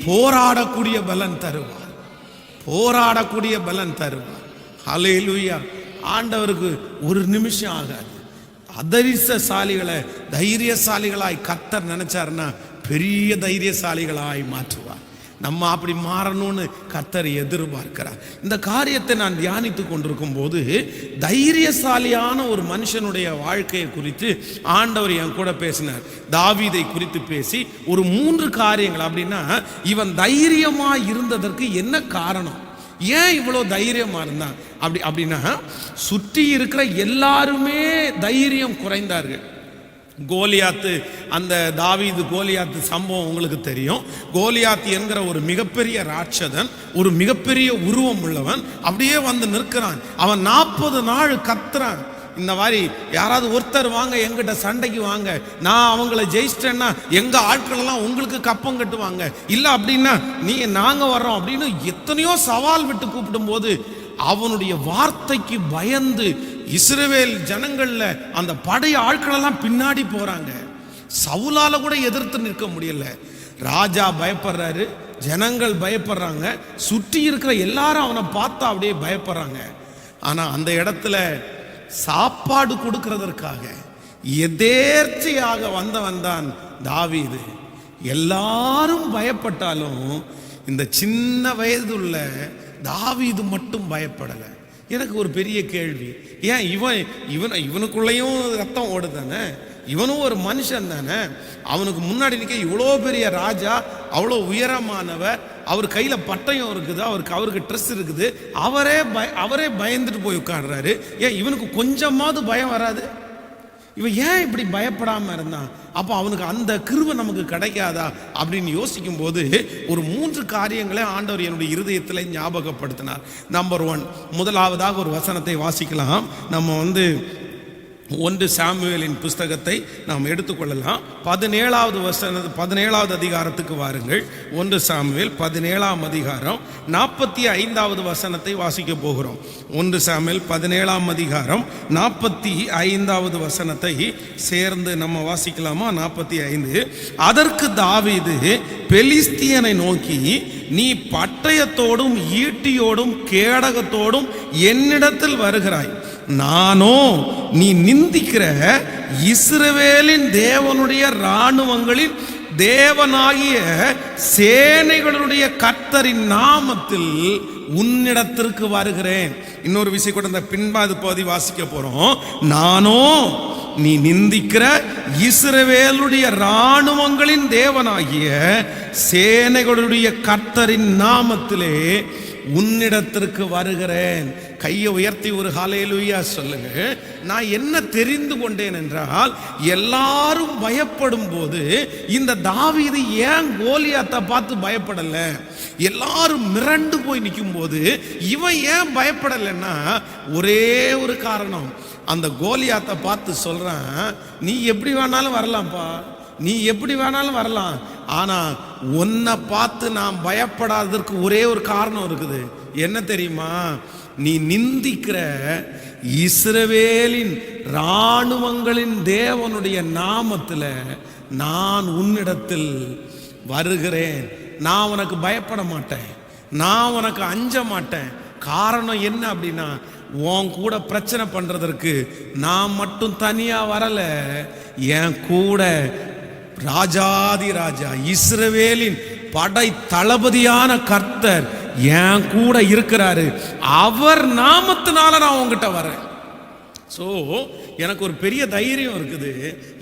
போராடக்கூடிய பலன் தருவார், போராடக்கூடிய பலன் தருவார். ஹல்லேலூயா. ஆண்டவருக்கு ஒரு நிமிஷம் ஆகாது. அதரிசசாலிகளை தைரியசாலிகளாய் கர்த்தர் நினைச்சாருன்னா பெரிய தைரியசாலிகளாய் மாற்றுவார். நம்ம அப்படி மாறணும்னு கர்த்தர் எதிர்பார்க்கிறார். இந்த காரியத்தை நான் தியானித்து கொண்டிருக்கும் போது தைரியசாலியான ஒரு மனுஷனுடைய வாழ்க்கையை குறித்து ஆண்டவர் என் கூட பேசினார். தாவீதை குறித்து பேசி ஒரு 3 காரியங்கள். அப்படின்னா இவன் தைரியமா இருந்ததற்கு என்ன காரணம், ஏன் இவ்வளோ தைரியமா இருந்தான் அப்படின்னா சுற்றி இருக்கிற எல்லாருமே தைரியம் குறைந்தார்கள். கோலியாத்து, அந்த தாவீது கோலியாத்து சம்பவம் உங்களுக்கு தெரியும். கோலியாத்து என்கிற ஒரு மிகப்பெரிய ராட்சதன், ஒரு மிகப்பெரிய உருவம் உள்ளவன் அப்படியே வந்து நிற்கிறான். அவன் 40 நாள் கத்துறான், இந்த மாதிரி யாராவது ஒருத்தர் வாங்க எங்கிட்ட சண்டைக்கு வாங்க, நான் அவங்கள ஜெயிச்சிட்டேன்னா எங்க ஆட்கள் எல்லாம் உங்களுக்கு கப்பம் கட்டுவாங்க, இல்ல அப்படின்னா நாங்க வர்றோம் அப்படின்னு எத்தனையோ சவால் விட்டு கூப்பிடும் போது அவனுடைய வார்த்தைக்கு பயந்து இஸ்ரவேல் ஜனங்கள்ல அந்த படை ஆட்கள் எல்லாம் பின்னாடி போறாங்க. சவுலால கூட எதிர்த்து நிற்க முடியல. ராஜா பயப்படுறாரு, ஜனங்கள் பயப்படுறாங்க, சுற்றி இருக்கிற எல்லாரும் அவனை பார்த்தா அப்படியே பயப்படுறாங்க. ஆனா அந்த இடத்துல சாப்பாடு கொடுக்கிறதற்காக எதேர்ச்சையாக வந்தவன் தான் தாவீது. எல்லாரும் பயப்பட்டாலும் இந்த சின்ன வயதுள்ள தாவீது மட்டும் பயப்படலை. எனக்கு ஒரு பெரிய கேள்வி, ஏன் இவனுக்குள்ளேயும் ரத்தம் ஓடுதானே, இவனும் ஒரு மனுஷன் தானே, அவனுக்கு முன்னாடி நிற்க இவ்வளோ பெரிய ராஜா, அவ்வளோ உயரமானவர், அவர் கையில் பட்டயம் இருக்குது, அவருக்கு ட்ரெஸ் இருக்குது, அவரே பயந்துட்டு போய் உட்காடுறாரு. ஏன் இவனுக்கு கொஞ்சமாவது பயம் வராது? இவன் ஏன் இப்படி பயப்படாம இருந்தான்? அப்போ அவனுக்கு அந்த கிருபை நமக்கு கிடைக்காதா அப்படின்னு யோசிக்கும் போது ஒரு 3 காரியங்களை ஆண்டவர் என்னுடைய இருதயத்தில் ஞாபகப்படுத்தினார். நம்பர் 1, முதலாவதாக ஒரு வசனத்தை வாசிக்கலாம். நம்ம 1 சாமுவேலின் புஸ்தகத்தை நாம் எடுத்துக்கொள்ளலாம். 17வது அதிகாரத்துக்கு வாருங்கள். 1 சாமுவேல் 17ஆம் அதிகாரம் 45வது வசனத்தை வாசிக்க போகிறோம். 1 சாமுவேல் 17ஆம் அதிகாரம் 45வது வசனத்தை சேர்ந்து நம்ம வாசிக்கலாமா? 45. அதற்கு தாவீது பெலிஸ்தியனை நோக்கி, நீ பட்டயத்தோடும் ஈட்டியோடும் கேடகத்தோடும் என்னிடத்தில் வருகிறாய், நானோ நீ நிந்திக்கிற இஸ்ரவேலின் தேவனுடைய இராணுவங்களின் தேவனாகிய சேனைகளுடைய கர்த்தரின் நாமத்தில் உன்னிடத்திற்கு வருகிறேன். இன்னொரு விஷயம் கூட இந்த பின்பாது பகுதி வாசிக்க போறோம். நானோ நீ நிந்திக்கிற இஸ்ரவேலுடைய இராணுவங்களின் தேவனாகிய சேனைகளுடைய கர்த்தரின் நாமத்திலே உன்னிடத்திற்கு வருகிறேன். கையை உயர்த்தி ஒரு ஹல்லேலூயா சொல்லுங்க. நான் என்ன தெரிந்து கொண்டேன் என்றால், எல்லாரும் பயப்படும் போது இந்த தாவீது ஏன் கோலியாத்தை பார்த்து பயப்படல? எல்லாரும் மிரண்டு போய் நிற்கும் போது இவன் ஏன் பயப்படலைன்னா ஒரே ஒரு காரணம். அந்த கோலியாத்தை பார்த்து சொல்றான், நீ எப்படி வேணாலும் வரலாம்ப்பா, நீ எப்படி வேணாலும் வரலாம், ஆனா உன்னை பார்த்து நான் பயப்படாததற்கு ஒரே ஒரு காரணம் இருக்குது. என்ன தெரியுமா? நீ நிந்திக்கிற இஸ்ரவேலின் இராணுவங்களின் தேவனுடைய நாமத்தில் நான் உன்னிடத்தில் வருகிறேன். நான் உனக்கு பயப்பட மாட்டேன், நான் உனக்கு அஞ்ச மாட்டேன். காரணம் என்ன அப்படின்னா, உன் கூட பிரச்சனை பண்றதற்கு நான் மட்டும் தனியா வரல, என் கூட ராஜாதி ராஜா இஸ்ரவேலின் படை தளபதியான கர்த்தர் என் கூட இருக்கிறாரு, அவர் நாமத்தினால நான் உங்ககிட்ட வரேன். ஸோ எனக்கு ஒரு பெரிய தைரியம் இருக்குது.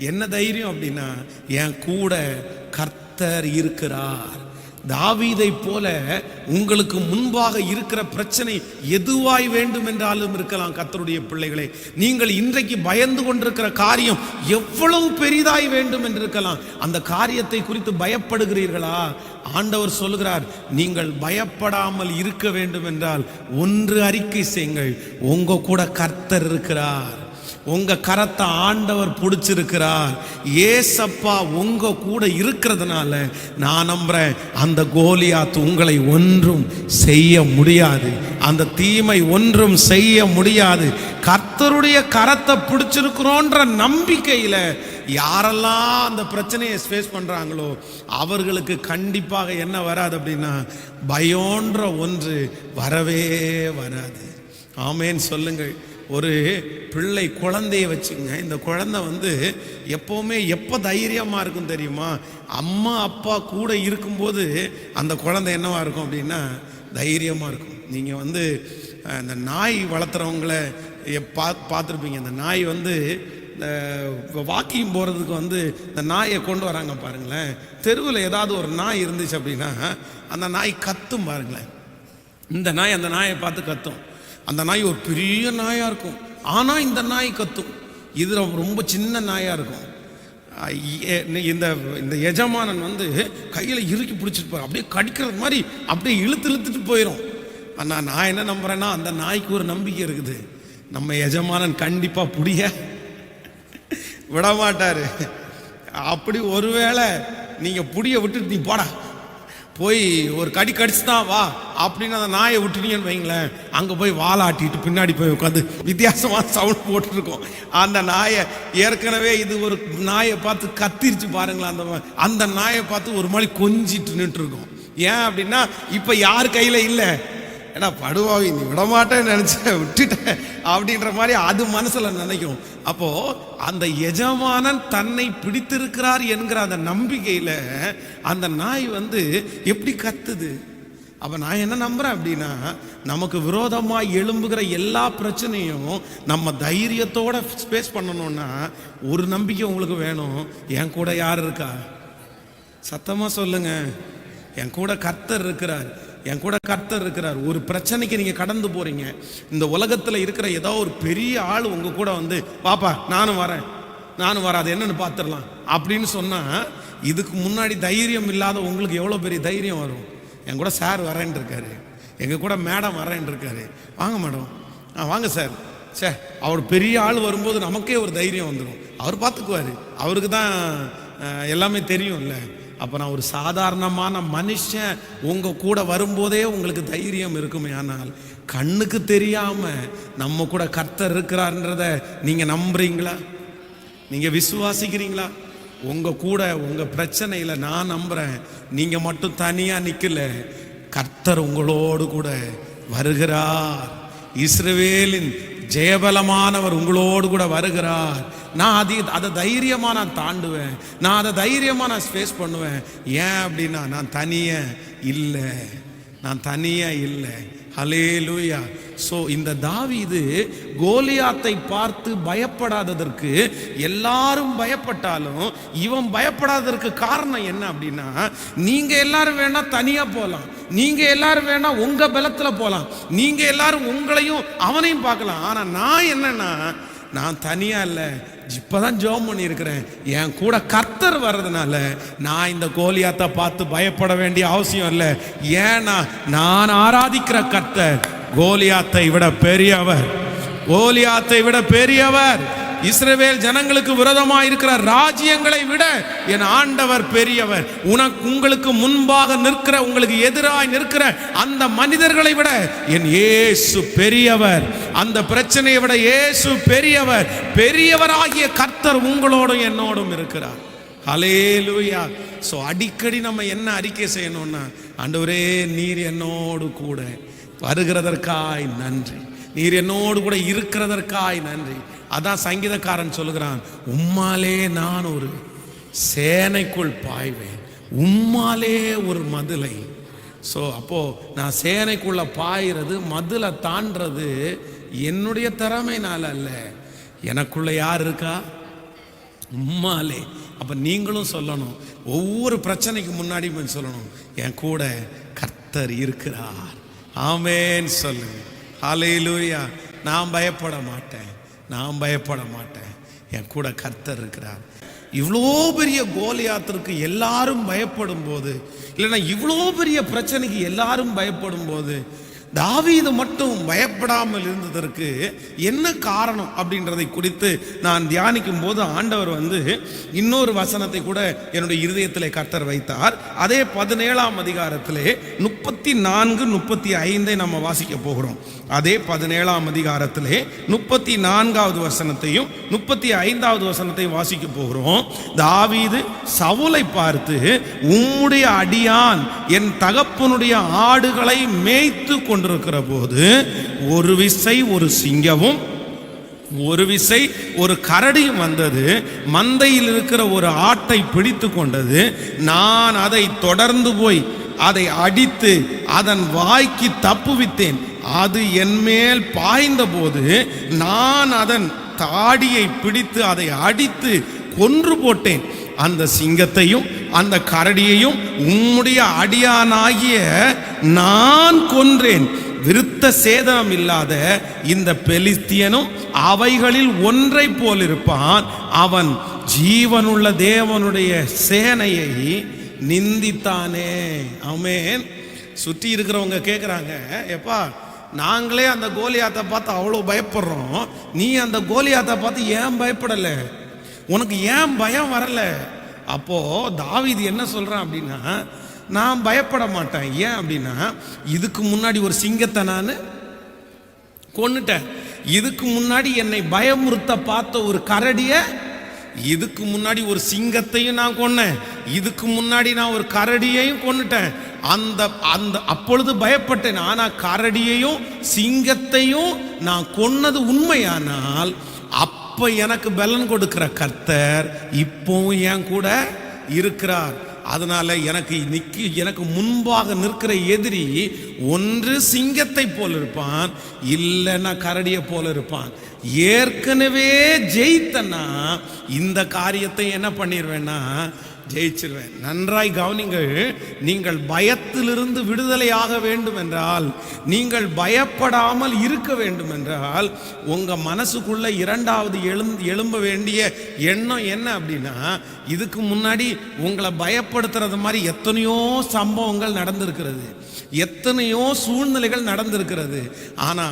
என்ன தைரியம் அப்படின்னா, என் கூட கர்த்தர் இருக்கிறார். தாவீதை போல உங்களுக்கு முன்பாக இருக்கிற பிரச்சனை எதுவாய் வேண்டும் என்றாலும் இருக்கலாம். கர்த்தருடைய பிள்ளைகளே, நீங்கள் இன்றைக்கு பயந்து கொண்டிருக்கிற காரியம் எவ்வளவு பெரிதாய் வேண்டும் என்று இருக்கலாம். அந்த காரியத்தை குறித்து பயப்படுகிறீர்களா? ஆண்டவர் சொல்லுகிறார், நீங்கள் பயப்படாமல் இருக்க வேண்டும் என்றால் ஒன்று அறிக்கை செய்யுங்கள், உங்க கூட கர்த்தர் இருக்கிறார், உங்க கரத்தை ஆண்டவர் பிடிச்சிருக்கிறார், ஏசப்பா உங்க கூட இருக்கிறதுனால நான் நம்புறேன் அந்த கோலியாத் உங்களை ஒன்றும் செய்ய முடியாது, அந்த தீமை ஒன்றும் செய்ய முடியாது. கர்த்தருடைய கரத்தை பிடிச்சிருக்கிறோன்ற நம்பிக்கையில யாரெல்லாம் அந்த பிரச்சனையை ஃபேஸ் பண்றாங்களோ அவர்களுக்கு கண்டிப்பாக என்ன வராது அப்படின்னா பயம்ன்ற ஒன்று வரவே வராது. ஆமேன் சொல்லுங்கள். ஒரு பிள்ளை குழந்தைய வச்சுங்க, இந்த குழந்தை எப்போவுமே எப்போ தைரியமாக இருக்கும் தெரியுமா? அம்மா அப்பா கூட இருக்கும்போது அந்த குழந்தை என்னவா இருக்கும் அப்படின்னா தைரியமாக இருக்கும். நீங்கள் இந்த நாய் வளர்த்துறவங்கள பார்த்துருப்பீங்க. இந்த நாய் இந்த வாக்கிங் போகிறதுக்கு இந்த நாயை கொண்டு வராங்க பாருங்களேன். தெருவில் ஏதாவது ஒரு நாய் இருந்துச்சு அப்படின்னா அந்த நாய் கத்தும் பாருங்களேன். இந்த நாய் அந்த நாயை பார்த்து கத்தும். அந்த நாய் ஒரு பெரிய நாயாக இருக்கும், ஆனால் இந்த நாய் கத்தும். இது ரொம்ப சின்ன நாயாக இருக்கும். இந்த எஜமானன் கையில் இறுக்கி பிடிச்சிட்டு போய் அப்படியே கடிக்கிறது மாதிரி அப்படியே இழுத்துட்டு போயிடும். ஆனால் நான் என்ன நம்புறேன்னா அந்த நாய்க்கு ஒரு நம்பிக்கை இருக்குது, நம்ம எஜமானன் கண்டிப்பாக புடிய விடமாட்டாரு. அப்படி ஒருவேளை நீங்கள் புடிய விட்டுட்டு நீ போடா போய் ஒரு கடிச்சு தான் வா அப்படின்னு அந்த நாயை விட்டுட்டீங்கன்னு வைங்களேன், அங்கே போய் வாலாட்டிட்டு பின்னாடி போய் உட்காந்து வித்தியாசமாக சவுண்ட் போட்டுருக்கோம். அந்த நாயை ஏற்கனவே இது ஒரு நாயை பார்த்து கத்திரிச்சு பாருங்களேன், அந்த நாயை பார்த்து ஒரு மாதிரி கொஞ்சிட்டு நின்றுருக்கோம். ஏன் அப்படின்னா இப்போ யார் கையில் இல்லை, ஏன்னா படுவாவி நீ விடமாட்டேன்னு நினச்ச விட்டுட்டேன் அப்படின்ற மாதிரி அது மனசில் நினைக்கும். அப்போது அந்த எஜமானன் தன்னை பிடித்திருக்கிறார் என்கிற அந்த நம்பிக்கையில் அந்த நாய் எப்படி கத்துது. அப்போ நான் என்ன நம்புகிறேன் அப்படின்னா நமக்கு விரோதமாக எழும்புகிற எல்லா பிரச்சனையும் நம்ம தைரியத்தோடு ஃபேஸ் பண்ணணும்னா ஒரு நம்பிக்கை உங்களுக்கு வேணும். என் கூட யார் இருக்கா? சத்தமாக சொல்லுங்க. என் கூட கர்த்தர் இருக்கிறார், என் கூட கர்த்தர் இருக்கிறார். ஒரு பிரச்சனைக்கு நீங்கள் கடந்து போகிறீங்க, இந்த உலகத்தில் இருக்கிற ஏதோ ஒரு பெரிய ஆள் உங்கள் கூட பாப்பா நானும் வரேன் அது என்னன்னு பார்த்துடலாம் அப்படின்னு சொன்னால் இதுக்கு முன்னாடி தைரியம் இல்லாத உங்களுக்கு எவ்வளோ பெரிய தைரியம் வரும்? என் கூட சார் வரேன் இருக்காரு, எங்கள் கூட மேடம் வரேன் இருக்காரு, வாங்க மேடம், வாங்க சார். அவர் பெரிய ஆள் வரும்போது நமக்கே ஒரு தைரியம் வந்துடும், அவர் பார்த்துக்குவார், அவருக்கு தான் எல்லாமே தெரியும்ல. அப்போ நான் ஒரு சாதாரணமான மனுஷன் உங்கள் கூட வரும்போதே உங்களுக்கு தைரியம் இருக்குமே. ஆனால் கண்ணுக்கு தெரியாமல் நம்ம கூட கர்த்தர் இருக்கிறார்ன்றத நீங்கள் நம்புறீங்களா? நீங்கள் விசுவாசிக்கிறீங்களா? உங்கள் கூட உங்கள் பிரச்சனையில் நான் நம்புகிறேன். நீங்கள் மட்டும் தனியாக நிற்கல, கர்த்தர் உங்களோடு கூட வருகிறார். இஸ்ரவேலின் ஜெயபலமானவர் உங்களோடு கூட வருகிறார். நான் அதை தைரியமாக நான் தாண்டுவேன், நான் அதை தைரியமாக நான் ஃபேஸ் பண்ணுவேன். ஏன் அப்படின்னா நான் தனியாக இல்லை. ஹல்லேலூயா. ஸோ இந்த தாவீது கோலியாத்தை பார்த்து பயப்படாததற்கு, எல்லாரும் பயப்பட்டாலும் இவன் பயப்படாததற்கு காரணம் என்ன அப்படின்னா, நீங்க எல்லாரும் வேணா தனியா போகலாம், நீங்க எல்லாரும் வேணா உங்க பலத்தில் போகலாம், நீங்க எல்லாரும் உங்களையும் அவனையும் பார்க்கலாம், ஆனா நான் என்னன்னா நான் தனியா இல்லை, இப்பதான் ஜெபம் பண்ணியிருக்கிறேன். என் கூட கர்த்தர் வர்றதுனால நான் இந்த கோலியாத்தை பார்த்து பயப்பட வேண்டிய அவசியம் இல்லை. ஏன்னா நான் ஆராதிக்கிற கர்த்தர் கோலியாத்தை விட பெரியவர். இஸ்ரவேல் ஜனங்களுக்கு விரோதமாக இருக்கிற ராஜ்யங்களை விட என் ஆண்டவர் பெரியவர். உங்களுக்கு முன்பாக நிற்கிற, உங்களுக்கு எதிராக நிற்கிற அந்த மனிதர்களை விட என் இயேசு பெரியவர். அந்த பிரச்சனையை விட இயேசு பெரியவர். பெரியவராகிய கர்த்தர் உங்களோடும் என்னோடும் இருக்கிறார். ஹல்லேலூயா. ஸோ அடிக்கடி நம்ம என்ன அறிக்கை செய்யணும்னா, ஆண்டவரே நீர் என்னோடு கூட வருகிறதற்காய் நன்றி, நீர் என்னோடு கூட இருக்கிறதற்காய் நன்றி. அதான் சங்கீதக்காரன் சொல்லுகிறான், உம்மாலே நான் ஒரு சேனைக்குள் பாய்வேன், உம்மாலே ஒரு மதிலை. ஸோ அப்போ நான் சேனைக்குள்ள பாய்றது, மதிலை தாண்டது என்னுடைய திறமைனால அல்ல. எனக்குள்ள யார் இருக்கா? உம்மாலே அப்போ நீங்களும் சொல்லணும், ஒவ்வொரு பிரச்சனைக்கு முன்னாடியும் சொல்லணும், என் கூட கர்த்தர் இருக்கிறார். ஆமென் சொல்லுங்க. ஹல்லேலூயா. நான் பயப்பட மாட்டேன், நான் பயப்பட மாட்டேன், என் கூட கர்த்தர் இருக்கிறார். இவ்வளோ பெரிய கோலியாத்திற்கு எல்லாரும் பயப்படும் போது, இல்லைன்னா இவ்வளோ பெரிய பிரச்சனைக்கு எல்லாரும் பயப்படும் போது, தாவீது மட்டும் பயப்படாமல் இருந்ததற்கு என்ன காரணம் அப்படின்றதை குறித்து நான் தியானிக்கும் போது ஆண்டவர் இன்னொரு வசனத்தை கூட என்னுடைய இருதயத்திலே கர்த்தர் வைத்தார். அதே 17ஆம் அதிகாரத்திலே 34, 35 நம்ம வாசிக்க போகிறோம். அதே 17ஆம் அதிகாரத்திலே 34வது வசனத்தையும் 35வது வசனத்தையும் வாசிக்க போகிறோம். தாவீது சவுலை பார்த்து, உம்முடைய அடியான் என் தகப்பனுடைய ஆடுகளை மேய்த்து கொண்டிருக்கிற போது ஒரு விசை ஒரு சிங்கமும் ஒரு விசை ஒரு கரடியும் வந்தது, மந்தையில் இருக்கிற ஒரு ஆட்டை பிடித்து கொண்டது. நான் அதை தொடர்ந்து போய் அதை அடித்து அதன் வாய்க்கு தப்புவித்தேன். அது என்மேல் பாய்ந்த போது நான் அதன் தாடியை பிடித்து அதை அடித்து கொன்று போட்டேன். அந்த சிங்கத்தையும் அந்த கரடியையும் உம்முடைய அடியானாகிய நான் கொன்றேன். விருத்த சேதனம் இல்லாத இந்த பெலிஸ்தியனும் அவைகளில் ஒன்றை போல் இருப்பான். அவன் ஜீவனுள்ள தேவனுடைய சேனையை நிந்தித்தானே. ஆமென். சுற்றி இருக்கிறவங்க கேட்குறாங்க, எப்பா நாங்களே அந்த கோலியாத்தை பார்த்து அவ்வளோ பயப்படுறோம், நீ அந்த கோலியாத்தை பார்த்து ஏன் பயப்படலை? உனக்கு ஏன் பயம் வரல? அப்போ தாவீது என்ன சொல்றான் அப்படின்னா, நான் பயப்பட மாட்டேன். ஏன் அப்படின்னா, இதுக்கு முன்னாடி ஒரு சிங்கத்தை நான் கொன்னுட்டேன். இதுக்கு முன்னாடி என்னை பயமுறுத்த பார்த்த ஒரு கரடிய, இதுக்கு முன்னாடி ஒரு சிங்கத்தையும் நான் கொன்னேன், இதுக்கு முன்னாடி நான் ஒரு கரடியையும் கொன்னுட்டேன். அந்த அந்த அப்பொழுது பயப்பட்டேன். ஆனா கரடியையும் சிங்கத்தையும் நான் கொன்னது உண்மையானால், அப்ப எனக்கு பலன் கொடுக்கிற கர்த்தர் இப்போவும் என் கூட இருக்கிறார். அதனால எனக்கு முன்பாக நிற்கிற எதிரி ஒன்று சிங்கத்தை போல இருப்பான், இல்லைன்னா கரடியை போல இருப்பான். ஏற்கனவே ஜெயித்தனா இந்த காரியத்தை என்ன பண்ணிடுவேன்னா ஜெயிச்சிருவேன். நன்றாய் கவனிங்கள். நீங்கள் பயத்திலிருந்து விடுதலையாக வேண்டும் என்றால், நீங்கள் பயப்படாமல் இருக்க வேண்டும் என்றால், உங்க மனசுக்குள்ள இரண்டாவது எழும்ப வேண்டிய எண்ணம் என்ன அப்படின்னா, இதுக்கு முன்னாடி உங்களை பயப்படுத்துறது மாதிரி எத்தனையோ சம்பவங்கள் நடந்திருக்கிறது, எத்தனையோ சூழ்நிலைகள் நடந்திருக்கிறது. ஆனா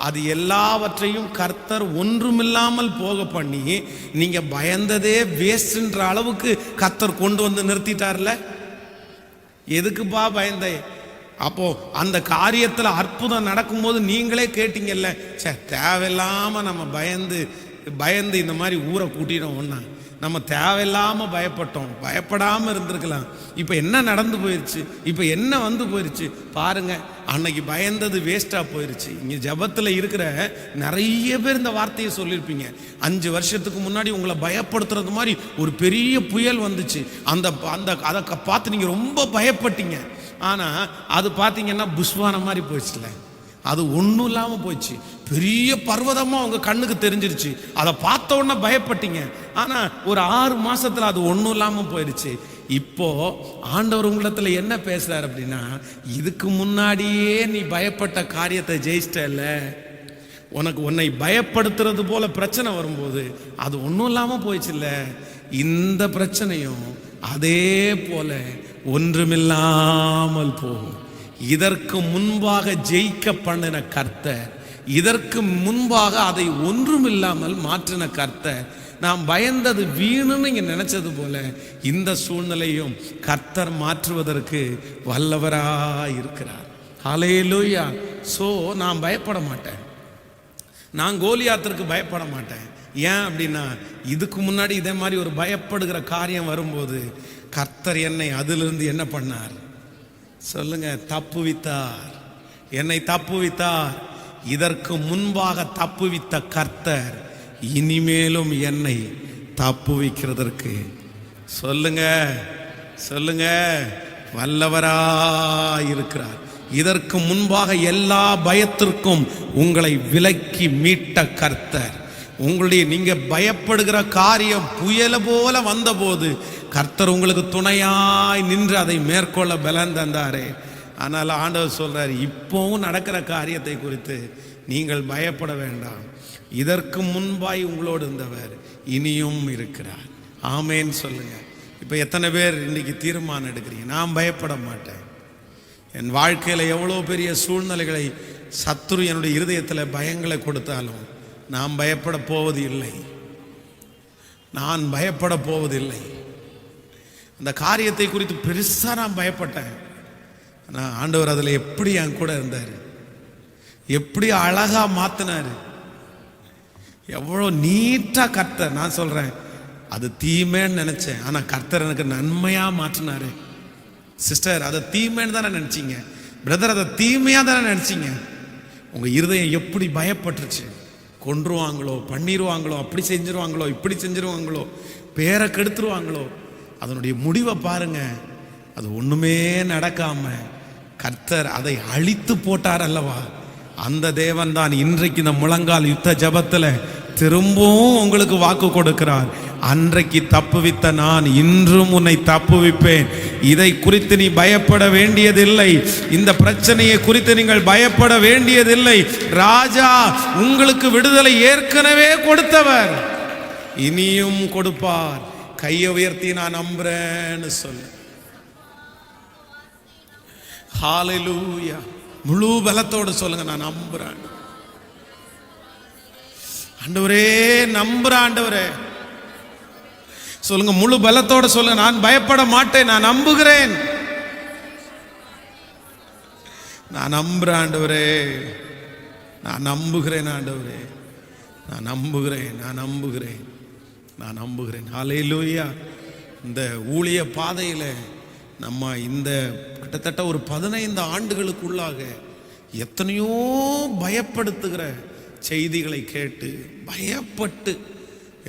அது எல்லாவற்றையும் கர்த்தர் ஒன்றுமில்லாமல் போக பண்ணி நீங்க பயந்ததே வேஸ்ட்ன்ற அளவுக்கு கர்த்தர் கொண்டு வந்து நிறுத்திட்டார்ல. எதுக்குப்பா பயந்த? அப்போ அந்த காரியத்துல அற்புதம் நடக்கும்போது நீங்களே கேட்டீங்கல்ல, சே தேவையில்லாம நம்ம பயந்து இந்த மாதிரி ஊரை கூட்டிடும் ஒன்னா, நம்ம தேவையில்லாம பயப்பட்டோம், பயப்படாம இருந்திருக்கலாம். இப்ப என்ன நடந்து போயிருச்சு, இப்ப என்ன போயிருச்சு பாருங்க. அன்னைக்கு பயந்தது வேஸ்டா போயிருச்சு. இங்க ஜபத்துல இருக்கிற நிறைய பேர் இந்த வார்த்தையை சொல்லியிருப்பீங்க. 5 வருஷத்துக்கு முன்னாடி உங்களை பயப்படுத்துறது மாதிரி ஒரு பெரிய புயல் வந்துச்சு, அதை பார்த்து நீங்க ரொம்ப பயப்பட்டீங்க. ஆனா அது பார்த்தீங்கன்னா புஷ்வான மாதிரி போயிடுச்சுல, அது ஒன்றும் இல்லாமல் போயிடுச்சு. பெரிய பர்வதமாக உங்க கண்ணுக்கு தெரிஞ்சிருச்சு, அதை பார்த்த உடனே பயப்பட்டீங்க. ஆனால் ஒரு 6 மாசத்துல அது ஒன்றும் இல்லாமல் போயிடுச்சு. இப்போ ஆண்டவர் உங்களிடத்துல என்ன பேசுறாரு அப்படின்னா, இதுக்கு முன்னாடியே நீ பயப்பட்ட காரியத்தை ஜெயிச்சிட்டல, உன்னை பயப்படுத்துறது போல பிரச்சனை வரும்போது அது ஒன்றும் இல்லாமல் போயிடுச்சுல்ல, இந்த பிரச்சனையும் அதே போல ஒன்றுமில்லாமல் போகும். இதற்கு முன்பாக ஜெயிக்க பண்ணின கர்த்தர், இதற்கு முன்பாக அதை ஒன்றுமில்லாமல் மாற்றின கர்த்தர், நாம் பயந்தது வீணுன்னு நீங்க நினைச்சது போல இந்த சூழ்நிலையும் கர்த்தர் மாற்றுவதற்கு வல்லவராய் இருக்கிறார். ஹல்லேலூயா. சோ நான் பயப்பட மாட்டேன், நான் கோலியாத்திற்கு பயப்பட மாட்டேன். ஏன் அப்படின்னா, இதுக்கு முன்னாடி இதே மாதிரி ஒரு பயப்படுகிற காரியம் வரும்போது கர்த்தர் என்னை அதிலிருந்து என்ன பண்ணார் சொல்லுங்க? தப்புவித்தார், என்னை தப்புவித்தார். இதற்கு முன்பாக தப்புவித்த கர்த்தர் இனிமேலும் என்னை தப்புவிக்கிறதற்கு சொல்லுங்க வல்லவராயிருக்கிறார். இதற்கு முன்பாக எல்லா பயத்திற்கும் உங்களை விலக்கி மீட்ட கர்த்தர் நீங்க பயப்படுகிற காரியம் புயல போல வந்தபோது கர்த்தர் உங்களுக்கு துணையாய் நின்று அதை மேற்கொள்ள பலன் தந்தாரே. ஆனால் ஆண்டவர் சொல்றார், இப்போவும் நடக்கிற காரியத்தை குறித்து நீங்கள் பயப்பட வேண்டாம். இதற்கு முன்பாய் உங்களோடு இருந்தவர் இனியும் இருக்கிறார். ஆமேன்னு சொல்லுங்க. இப்போ எத்தனை பேர் இன்னைக்கு தீர்மானம் எடுக்கிறீங்க, நான் பயப்பட மாட்டேன். என் வாழ்க்கையில் எவ்வளோ பெரிய சூழ்நிலைகளை சத்துரு என்னுடைய இருதயத்தில் பயங்களை கொடுத்தாலும் நான் பயப்பட போவது இல்லை. நான் பயப்பட போவதில்லை. அந்த காரியத்தை குறித்து பெருசாக நான் பயப்பட்டேன். ஆனால் ஆண்டவர் அதில் எப்படி என் கூட இருந்தார், எப்படி அழகாக மாற்றினார், எவ்வளோ நீட்டாக கர்த்தர். நான் சொல்கிறேன், அது தீமைன்னு நினச்சேன், ஆனால் கர்த்தர் எனக்கு நன்மையாக மாற்றினாரு. சிஸ்டர், அதை தீமைன்னு தானே நினச்சிங்க, பிரதர் அதை தீமையாக தானே நினச்சிங்க. உங்கள் இருதயம் எப்படி பயப்பட்டுருச்சு, கொன்றுவாங்களோ, பண்ணிடுவாங்களோ, அப்படி செஞ்சிருவாங்களோ, இப்படி செஞ்சிருவாங்களோ, பேரை கெடுத்துருவாங்களோ. அதனுடைய முடிவை பாருங்க, அது ஒன்றுமே நடக்காம கர்த்தர் அதை அழித்து போட்டார் அல்லவா. அந்த தேவன் தான் இன்றைக்கு இந்த முழங்கால் யுத்த ஜபத்தில் திரும்பவும் உங்களுக்கு வாக்கு கொடுக்கிறார். அன்றைக்கு தப்புவித்த நான் இன்றும் உன்னை தப்புவிப்பேன். இதை குறித்து நீ பயப்பட வேண்டியதில்லை. இந்த பிரச்சனையை குறித்து நீங்கள் பயப்பட வேண்டியதில்லை. ராஜா உங்களுக்கு விடுதலை ஏற்கனவே கொடுத்தவர், இனியும் கொடுப்பார். கையை உயர்த்தி நான் நம்புறேன்னு சொல்லு. ஹல்லேலூயா. முழு பலத்தோடு சொல்லுங்க, நான் நம்புறேன் ஆண்டவரே, நம்புறேன் ஆண்டவரே. சொல்லுங்க, முழு பலத்தோட சொல்லுங்க, நான் பயப்பட மாட்டேன், நான் நம்புகிறேன், நான் நம்புறேன் ஆண்டவரே, நான் நம்புகிறேன் ஆண்டவரே, நான் நம்புகிறேன், நான் நம்புகிறேன், நான் நம்புகிறேன். ஹல்லேலூயா. இந்த ஊழிய பாதையில் நம்ம இந்த கிட்டத்தட்ட ஒரு 15 ஆண்டுகளுக்குள்ளாக எத்தனையோ பயப்படுத்துகிற செய்திகளை கேட்டு பயப்பட்டு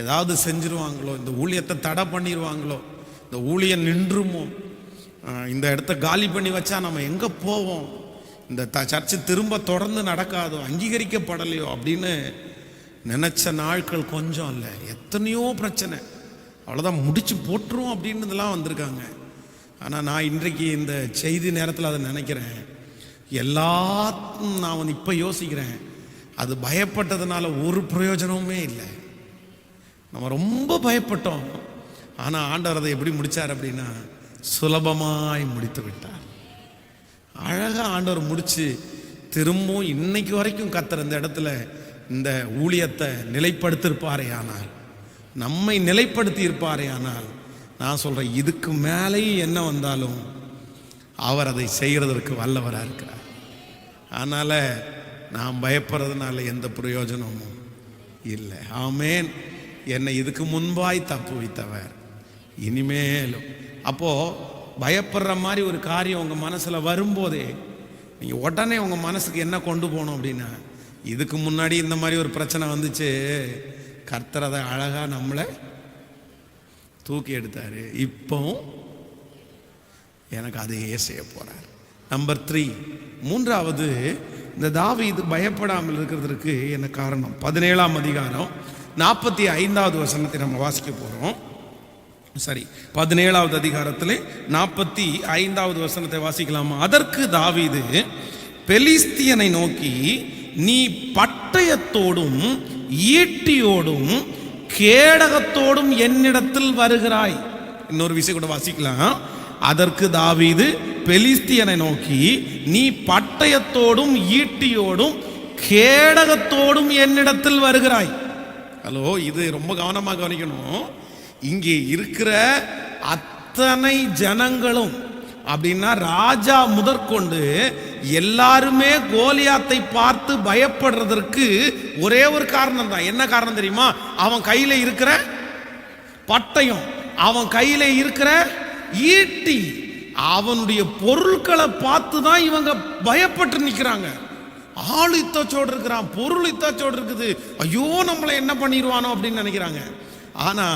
ஏதாவது செஞ்சிருவாங்களோ, இந்த ஊழியத்தை தடை பண்ணிடுவாங்களோ, இந்த ஊழியம் நின்றுமோ, இந்த இடத்த காலி பண்ணி வச்சா நம்ம எங்கே போவோம், இந்த சர்ச்சு திரும்ப தொடர்ந்து நடக்காதோ, அங்கீகரிக்கப்படலையோ அப்படின்னு நினச்ச நாட்கள் கொஞ்சம் இல்லை, எத்தனையோ பிரச்சனை. அவ்வளோதான், முடிச்சு போட்டுரும் அப்படின்றதெல்லாம் வந்திருக்காங்க. ஆனால் நான் இன்றைக்கு இந்த செய்தி நேரத்தில் அதை நினைக்கிறேன். எல்லாத்தையும் நான் இப்போ யோசிக்கிறேன், அது பயப்பட்டதுனால ஒரு பிரயோஜனமுமே இல்லை. நம்ம ரொம்ப பயப்பட்டோம். ஆனால் ஆண்டவர் அதை எப்படி முடித்தார் அப்படின்னா, சுலபமாய் முடித்து விட்டார். அழகாக ஆண்டவர் முடித்து திரும்பவும் இன்னைக்கு வரைக்கும் கர்த்தர் இந்த இடத்துல இந்த ஊழியத்தை நிலைப்படுத்தியிருப்பாரே ஆனால், நம்மை நிலைப்படுத்தி இருப்பாரே ஆனால், நான் சொல்கிறேன், இதுக்கு மேலேயும் என்ன வந்தாலும் அவர் அதை செய்கிறதற்கு வல்லவராக இருக்கிறார். அதனால் நான் பயப்படுறதுனால எந்த பிரயோஜனமும் இல்லை. ஆமேன். என்னை இதுக்கு முன்பாய் தப்பு வைத்தவர் இனிமேலும். அப்போது பயப்படுற மாதிரி ஒரு காரியம் உங்கள் மனசில் வரும்போதே நீங்கள் உடனே உங்கள் மனசுக்கு என்ன கொண்டு போகணும் அப்படின்னா, இதுக்கு முன்னாடி இந்த மாதிரி ஒரு பிரச்சனை வந்துச்சு, கர்த்தர் அதை அழகாக நம்மளை தூக்கி எடுத்தார், இப்போவும் எனக்கு அதையே செய்ய போகிறார். நம்பர் 3, மூன்றாவது, இந்த தாவீது பயப்படாமல் இருக்கிறதுக்கு என்ன காரணம்? 17ஆம் அதிகாரம் 45வது வசனத்தை நம்ம வாசிக்க போகிறோம். சரி, 17வது அதிகாரத்தில் 45வது வசனத்தை வாசிக்கலாமா? அதற்கு தாவீது பெலிஸ்தியனை நோக்கி, நீ பட்டயத்தோடும் ஈட்டியோடும் கேடகத்தோடும் என்னிடத்தில் வருகிறாய். இன்னொரு விஷயம் கூட வாசிக்கலாம். அதற்கு தாவீது பெலிஸ்தியனை நோக்கி, நீ பட்டயத்தோடும் ஈட்டியோடும் கேடகத்தோடும் என்னிடத்தில் வருகிறாய். ஹலோ, இது ரொம்ப கவனமாக கவனிக்கணும். இங்கே இருக்கிற அத்தனை ஜனங்களும் அப்படின்னா ராஜா முதற்கொண்டு எல்லாருமே கோலியாத்தை பார்த்து பயப்படுறதற்கு ஒரே ஒரு காரணம் தான். என்ன காரணம் தெரியுமா? அவன் கையில இருக்கிற பட்டயம், அவன் கையில இருக்கிற ஈட்டி, அவனுடைய பொருட்களை பார்த்து தான் இவங்க பயப்பட்டு நிற்கிறாங்க. ஆள் இத்தச்சோடு இருக்கிறான், பொருள் இத்தச்சோடு இருக்குது, ஐயோ நம்மளை என்ன பண்ணிடுவானோ அப்படின்னு நினைக்கிறாங்க. ஆனா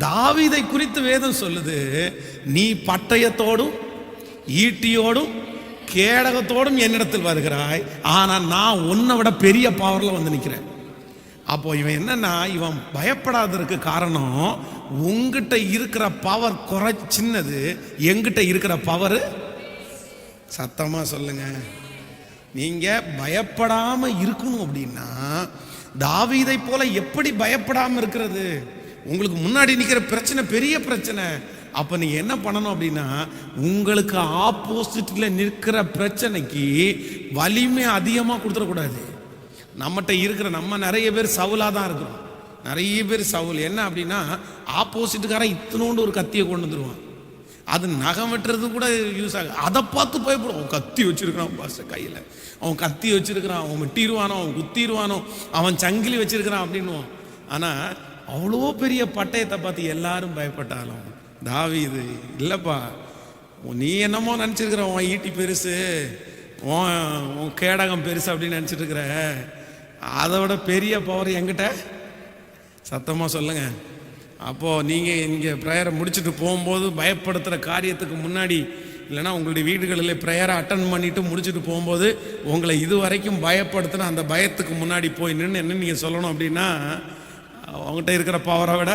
தாவீதை குறித்து வேதம் சொல்லுது, நீ பட்டயத்தோடும் ஈட்டியோடும் கேடகத்தோடும் என்னிடத்தில் வருகிறாய், ஆனால் நான் உன்னை விட பெரிய பவர்ல வந்து நிற்கிறேன். அப்போ இவன் என்னன்னா, இவன் பயப்படாததற்கு காரணம் உங்ககிட்ட இருக்கிற பவர் சின்னது, எங்கிட்ட இருக்கிற பவர். சத்தமா சொல்லுங்க. நீங்க பயப்படாம இருக்கணும் அப்படின்னா தாவீதை போல எப்படி பயப்படாம இருக்கிறது? உங்களுக்கு முன்னாடி நிக்கிற பிரச்சனை பெரிய பிரச்சனை. அப்ப நீங்க என்ன பண்ணணும் அப்படின்னா, உங்களுக்கு ஆப்போசிட்ல நிற்கிற பிரச்சனைக்கு வலிமை அதிகமா கொடுத்துடக்கூடாது. நம்மகிட்ட இருக்கிற நம்ம நிறைய பேர் சவுலா தான் இருக்கிறோம். நிறைய பேர் சவுல் என்ன அப்படின்னா, ஆப்போசிட்டுக்காரன் இத்தனோண்டு ஒரு கத்தியை கொண்டு வந்துருவான். அது நகம் வெட்டுறது கூட யூஸ் ஆகும். அதை பார்த்து பயப்படும். அவன் கத்தி வச்சிருக்கிறான் பாஸ் கையில், அவன் கத்தி வச்சிருக்கிறான், அவன் வெட்டிடுவானோ, அவன் குத்திடுவானோ, அவன் சங்கிலி வச்சிருக்கிறான் அப்படின்னுவான். ஆனால் அவ்வளோ பெரிய பட்டயத்தை பார்த்து எல்லாரும் பயப்பட்டாலும் தாவீது இல்லைப்பா, நீ என்னமோ நினச்சிருக்கிற, உன் ஈட்டி பெருசு, உன் கேடகம் பெருசு அப்படின்னு நினச்சிட்டு இருக்கிற, அதை விட பெரிய பவர் என்கிட்ட. சத்தமாக சொல்லுங்க. அப்போது நீங்கள் இங்கே ப்ரேயரை முடிச்சுட்டு போகும்போது பயப்படுத்துகிற காரியத்துக்கு முன்னாடி, இல்லைனா உங்களுடைய வீடுகளில் ப்ரேயரை அட்டன் பண்ணிவிட்டு முடிச்சுட்டு போகும்போது உங்களை இது வரைக்கும் பயப்படுத்தின அந்த பயத்துக்கு முன்னாடி போய் நின்று என்ன நீங்கள் சொல்லணும் அப்படின்னா, அவங்ககிட்ட இருக்கிற பவரை விட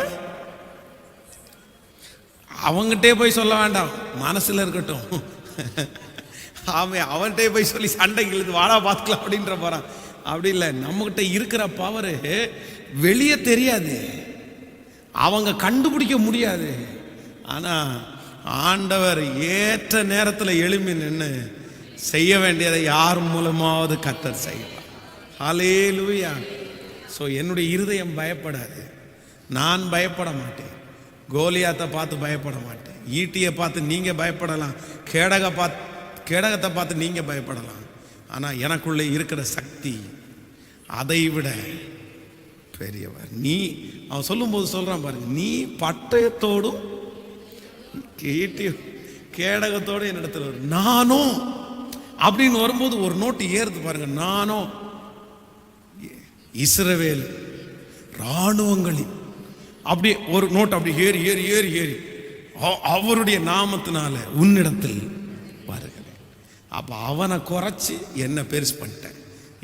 அவங்ககிட்டே போய் சொல்ல வேண்டாம், மனசில் இருக்கட்டும். அவன்கிட்டே போய் சொல்லி சண்டைக்கு இழுத்து வாடா பார்த்துக்கலாம் அப்படின்ற போகிறான். அப்படி இல்லை, நம்மகிட்ட இருக்கிற பவரு வெளியே தெரியாது, அவங்க கண்டுபிடிக்க முடியாது. ஆனால் ஆண்டவர் ஏற்ற நேரத்தில் எழும்பி நின்று செய்ய வேண்டியதை யார் மூலமாவது கர்த்தர் செய்வார். ஹல்லேலூயா. ஸோ என்னுடைய இருதயம் பயப்படாது, நான் பயப்பட மாட்டேன். கோலியாத்தை பார்த்து பயப்பட மாட்டேன். ஈட்டியை பார்த்து நீங்கள் பயப்படலாம், கேடகத்தை பார்த்து நீங்கள் பயப்படலாம். ஆனால் எனக்குள்ளே இருக்கிற சக்தி அதை விட பெரியவர். நீ அவன் சொல்லும்போது சொல்கிறான் பாருங்க, நீ பட்டயத்தோடும் கேடகத்தோடு என்னிடத்துல நானும் அப்படின்னு வரும்போது ஒரு நோட்டு ஏறுது பாருங்க. நானும் இஸ்ரவேல் இராணுவங்களின் அப்படி ஒரு நோட்டு அப்படி ஏறி ஏறி ஏறி ஏறி அவருடைய நாமத்தினால உன்னிடத்தில் வருகிறேன். அப்போ அவனை குறைச்சி என்ன பெருசு பண்ணிட்டேன்.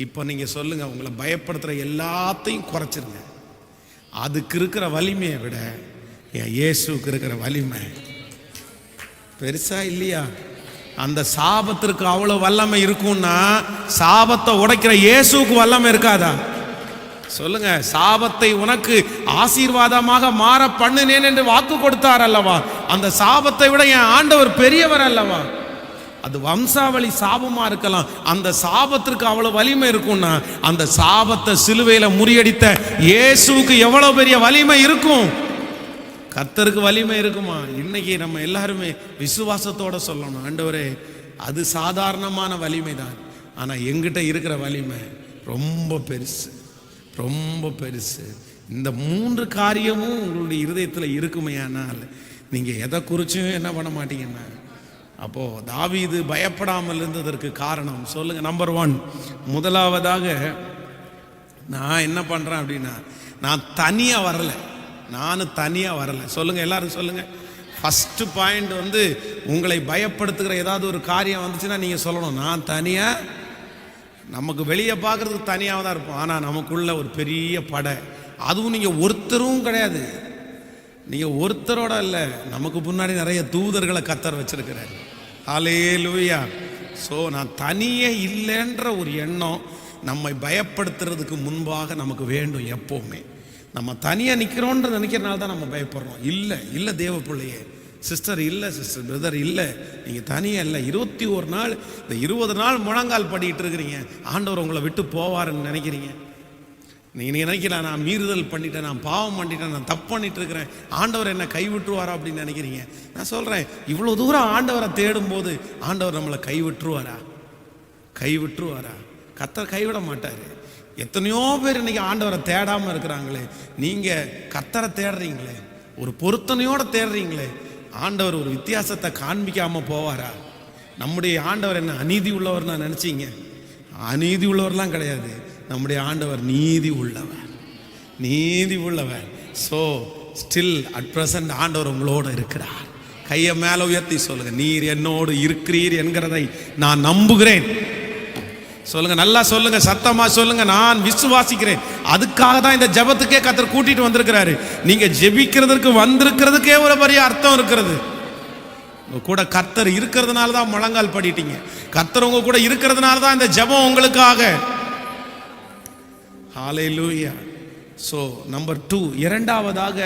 இப்போ நீங்கள் சொல்லுங்கள், உங்களை பயப்படுத்துகிற எல்லாத்தையும் குறைச்சிருங்க. அதுக்கு இருக்கிற வலிமையை விட என் இயேசுக்கு இருக்கிற வலிமை பெருசா இல்லையா? அந்த சாபத்திற்கு அவ்வளோ வல்லமை இருக்கும்னா சாபத்தை உடைக்கிற இயேசுக்கு வல்லமை இருக்காதா? சொல்லுங்க. சாபத்தை உனக்கு ஆசீர்வாதமாக மாற பண்ணினேன் என்று வாக்கு கொடுத்தார் அல்லவா? அந்த சாபத்தை விட என் ஆண்டவர் பெரியவர் அல்லவா? அது வம்சாவளி சாபமா இருக்கலாம், அந்த சாபத்திற்கு அவ்வளவு வலிமை இருக்கும்னா அந்த சாபத்தை சிலுவையில முறியடித்த இயேசுவுக்கு எவ்வளவு பெரிய வலிமை இருக்கும்? கர்த்தருக்கு வலிமை இருக்குமா? இன்னைக்கு நம்ம எல்லாருமே விசுவாசத்தோட சொல்லணும், ஆண்டவரே அது சாதாரணமான வலிமை தான், ஆனால் எங்கிட்ட இருக்கிற வலிமை ரொம்ப பெருசு, ரொம்ப பெருசு. இந்த 3 காரியமும் உங்களுடைய இருதயத்தில் இருக்குமையானால் நீங்கள் எதை குறிச்சும் என்ன பண்ண மாட்டீங்கன்னா. அப்போது தாவீது பயப்படாமல் இருந்ததற்கு காரணம் சொல்லுங்க. நம்பர் 1, முதலாவதாக நான் என்ன பண்ணுறேன் அப்படின்னா, நான் தனியாக வரலை. சொல்லுங்க, எல்லாரும் சொல்லுங்க. ஃபர்ஸ்ட் பாயிண்ட் வந்து, உங்களை பயப்படுத்துகிற ஏதாவது ஒரு காரியம் வந்துச்சுன்னா நீங்கள் சொல்லணும், நான் தனியாக. நமக்கு வெளியே பார்க்குறதுக்கு தனியாக தான் இருப்போம், ஆனால் நமக்குள்ள ஒரு பெரிய படை. அதுவும் நீங்கள் ஒருத்தரும் கிடையாது, நீங்கள் ஒருத்தரோட இல்லை, நமக்கு முன்னாடி நிறைய தூதர்களை கர்த்தர் வச்சிருக்கிறார். ஹல்லேலூயா. ஸோ நான் தனியே இல்லைன்ற ஒரு எண்ணம் நம்மை பயப்படுத்துறதுக்கு முன்பாக நமக்கு வேண்டும். எப்போவுமே நம்ம தனியாக நிற்கிறோன்ற நினைக்கிறனால தான் நம்ம பயப்படுறோம். இல்லை தேவ பிள்ளையே, சிஸ்டர் இல்லை, சிஸ்டர் பிரதர் இல்லை, நீங்கள் தனியாக இல்லை. 21 நாள், இந்த 20 நாள் முழங்கால் படிக்கிட்டு இருக்கிறீங்க, ஆண்டவர் உங்களை விட்டு போவாருன்னு நினைக்கிறீங்க. நீங்கள் நினைக்கலாம், நான் மீறுதல் பண்ணிட்டேன், நான் பாவம் பண்ணிட்டேன், நான் தப்பு பண்ணிட்டு இருக்கிறேன், ஆண்டவர் என்னை கைவிட்டுருவாரா அப்படின்னு நினைக்கிறீங்க. நான் சொல்கிறேன், இவ்வளோ தூரம் ஆண்டவரை தேடும்போது ஆண்டவர் நம்மளை கைவிட்டுருவாரா? கர்த்தர் கைவிட மாட்டார். எத்தனையோ பேர் இன்னைக்கு ஆண்டவரை தேடாமல் இருக்கிறாங்களே. நீங்கள் கர்த்தரை தேடுறீங்களே, ஒரு பொருத்தனையோடு தேடுறீங்களே, ஆண்டவர் ஒரு வித்தியாசத்தை காண்பிக்காமல் போவாரா? நம்முடைய ஆண்டவர் என்ன அநீதி உள்ளவர்னா நினச்சிங்க? அநீதி உள்ளவர்லாம் கிடையாது. நம்முடைய ஆண்டவர் நீதி உள்ளவர். ஸோ ஸ்டில் அட் பிரசன்ட் ஆண்டவர் உங்களோடு இருக்கிறார். கையை மேலே உயர்த்தி சொல்லுங்க, நீர் என்னோடு இருக்கிறீர் என்கிறதை நான் நம்புகிறேன். சொல்லுங்க, நல்லா சொல்லுங்க, சத்தமா சொல்லுங்க. நான் விசுவாசிக்கிறேன். அதுக்காக தான் இந்த ஜெபத்துக்கே கர்த்தர் கூட்டிட்டு வந்திருக்கிறாரு. நீங்க ஜெபிக்கிறதுக்கு வந்திருக்கிறதுக்கே ஒரு பெரிய அர்த்தம் இருக்கிறது. உங்க கூட கர்த்தர் இருக்கிறதுனால தான் முழங்கால் படிட்டீங்க. கர்த்தர் உங்க கூட இருக்கிறதுனால தான் இந்த ஜெபம் உங்களுக்காக. ஹalleluya. சோ நம்பர் 2, இரண்டாவதாக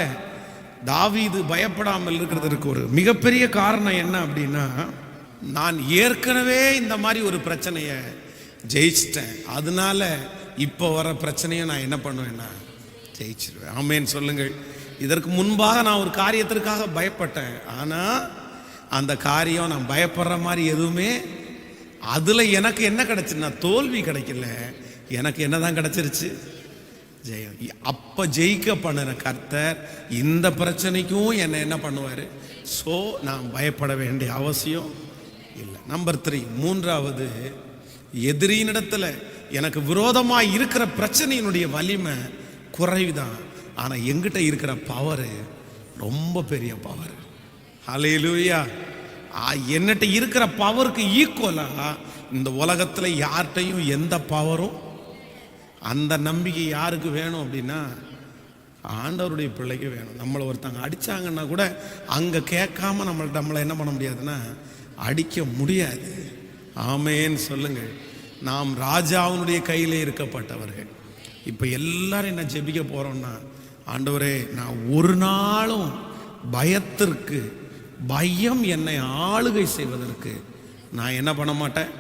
தாவீது பயப்படாமல் இருக்கிறதுக்கு ஒரு மிகப்பெரிய காரணம் என்ன அப்படின்னா, நான் ஏற்கனவே இந்த மாதிரி ஒரு பிரச்சனையை ஜெயிச்சிட்டேன். அதனால இப்போ வர பிரச்சனையை நான் என்ன பண்ணுவேன்னா ஜெயிச்சிருவேன். ஆமேன் சொல்லுங்கள். இதற்கு முன்பாக நான் ஒரு காரியத்திற்காக பயப்பட்டேன். ஆனால் அந்த காரியம் நான் பயப்படுற மாதிரி எதுவுமே, அதில் எனக்கு என்ன கிடைச்சுன்னா தோல்வி கிடைக்கல, எனக்கு என்னதான் கிடைச்சிருச்சு? ஜெயம். அப்போ ஜெயிக்க பண்ணின கர்த்தர் இந்த பிரச்சனைக்கும் என்னை என்ன பண்ணுவார்? ஸோ நான் பயப்பட வேண்டிய அவசியம் இல்லை. நம்பர் 3, மூன்றாவது, எதிரியினிடத்தில் எனக்கு விரோதமாக இருக்கிற பிரச்சனையினுடைய வலிமை குறைவுதான், ஆனால் எங்கிட்ட இருக்கிற பவரு ரொம்ப பெரிய பவர். ஹல்லேலூயா. என்னட்ட இருக்கிற பவருக்கு ஈக்குவலாக இந்த உலகத்தில் யார்கிட்டையும் எந்த பவரும், அந்த நம்பிக்கை யாருக்கு வேணும் அப்படின்னா ஆண்டவருடைய பிள்ளைக்கு வேணும். நம்மளை ஒருத்தங்க அடித்தாங்கன்னா கூட அங்கே கேட்காம நம்மளை என்ன பண்ண முடியாதுன்னா அடிக்க முடியாது. ஆமேன்னு சொல்லுங்கள். நாம் ராஜாவினுடைய கையிலே இருக்கப்பட்டவர்கள். இப்போ எல்லாரும் என்ன ஜெபிக்க போகிறோம்னா, ஆண்டவரே நான் ஒரு நாளும் பயத்திற்கு, பயம் என்னை ஆளுகை செய்வதற்கு நான் என்ன பண்ண மாட்டேன்?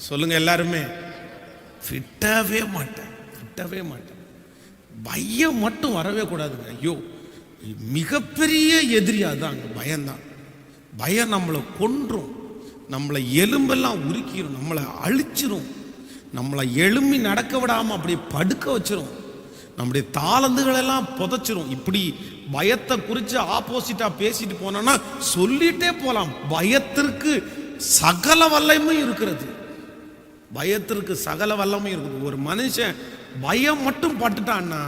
சொல்லுங்க எல்லாருமே. விட்டவே மாட்டேன். பயம் மட்டும் வரவே கூடாதுங்க. ஐயோ, மிகப்பெரிய எதிரி அதாங்க பயம்தான். பயம் நம்மளை கொன்றும், நம்மளை எலும்பெல்லாம் உருக்கிடும், நம்மளை அழிச்சிரும், நம்மளை எழும்பி நடக்க விடாமல் அப்படி படுக்க வச்சிரும், நம்முடைய தாளந்துகளெல்லாம் புதைச்சிரும். இப்படி பயத்தை குறித்து ஆப்போசிட்டாக பேசிட்டு போனோம்னா சொல்லிட்டே போகலாம். பயத்திற்கு சகல வல்லமையும் இருக்கிறது. பயத்திற்கு சகல வல்லமையும் இருக்குது. ஒரு மனுஷன் பயம் மட்டும் பட்டுட்டான்னா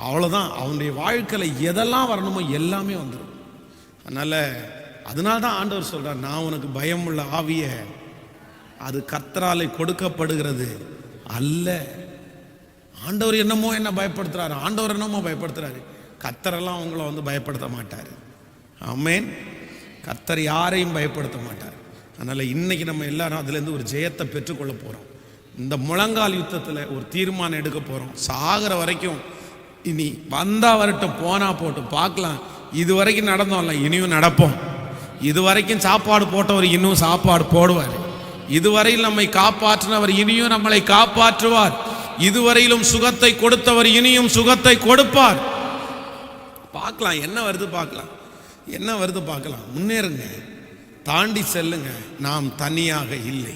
அவ்வளோதான், அவனுடைய வாழ்க்கையில் எதெல்லாம் வரணுமோ எல்லாமே வந்துடும். அதனால தான் ஆண்டவர் சொல்கிறார், நான் உனக்கு பயம் உள்ள ஆவிய, அது கர்த்தராலே கொடுக்கப்படுகிறது அல்ல. ஆண்டவர் என்னமோ என்ன பயப்படுத்துறாரு, ஆண்டவர் என்னமோ பயப்படுத்துறாரு. கர்த்தரெல்லாம் அவங்கள பயப்படுத்த மாட்டார். ஆமேன். கர்த்தர் யாரையும் பயப்படுத்த மாட்டார். அதனால் இன்னைக்கு நம்ம எல்லாரும் அதுலேருந்து ஒரு ஜெயத்தை பெற்றுக்கொள்ள போகிறோம். இந்த முழங்கால் யுத்தத்தில் ஒரு தீர்மானம் எடுக்க போகிறோம். சாகிற வரைக்கும் இனி வந்தா வரட்டும், போனா போட்டும், பார்க்கலாம். இது வரைக்கும் நடந்தோம்ல, இனியும் நடப்போம். இது வரைக்கும் சாப்பாடு போட்டவர் இன்னும் சாப்பாடு போடுவார். இதுவரையில் நம்மை காப்பாற்றினவர் இனியும் நம்மளை காப்பாற்றுவார். இதுவரையிலும் சுகத்தை கொடுத்தவர் இனியும் சுகத்தை கொடுப்பார். பார்க்கலாம் என்ன வருது பார்க்கலாம். முன்னேறுங்க, தாண்டி செல்லுங்க. நாம் தனியாக இல்லை.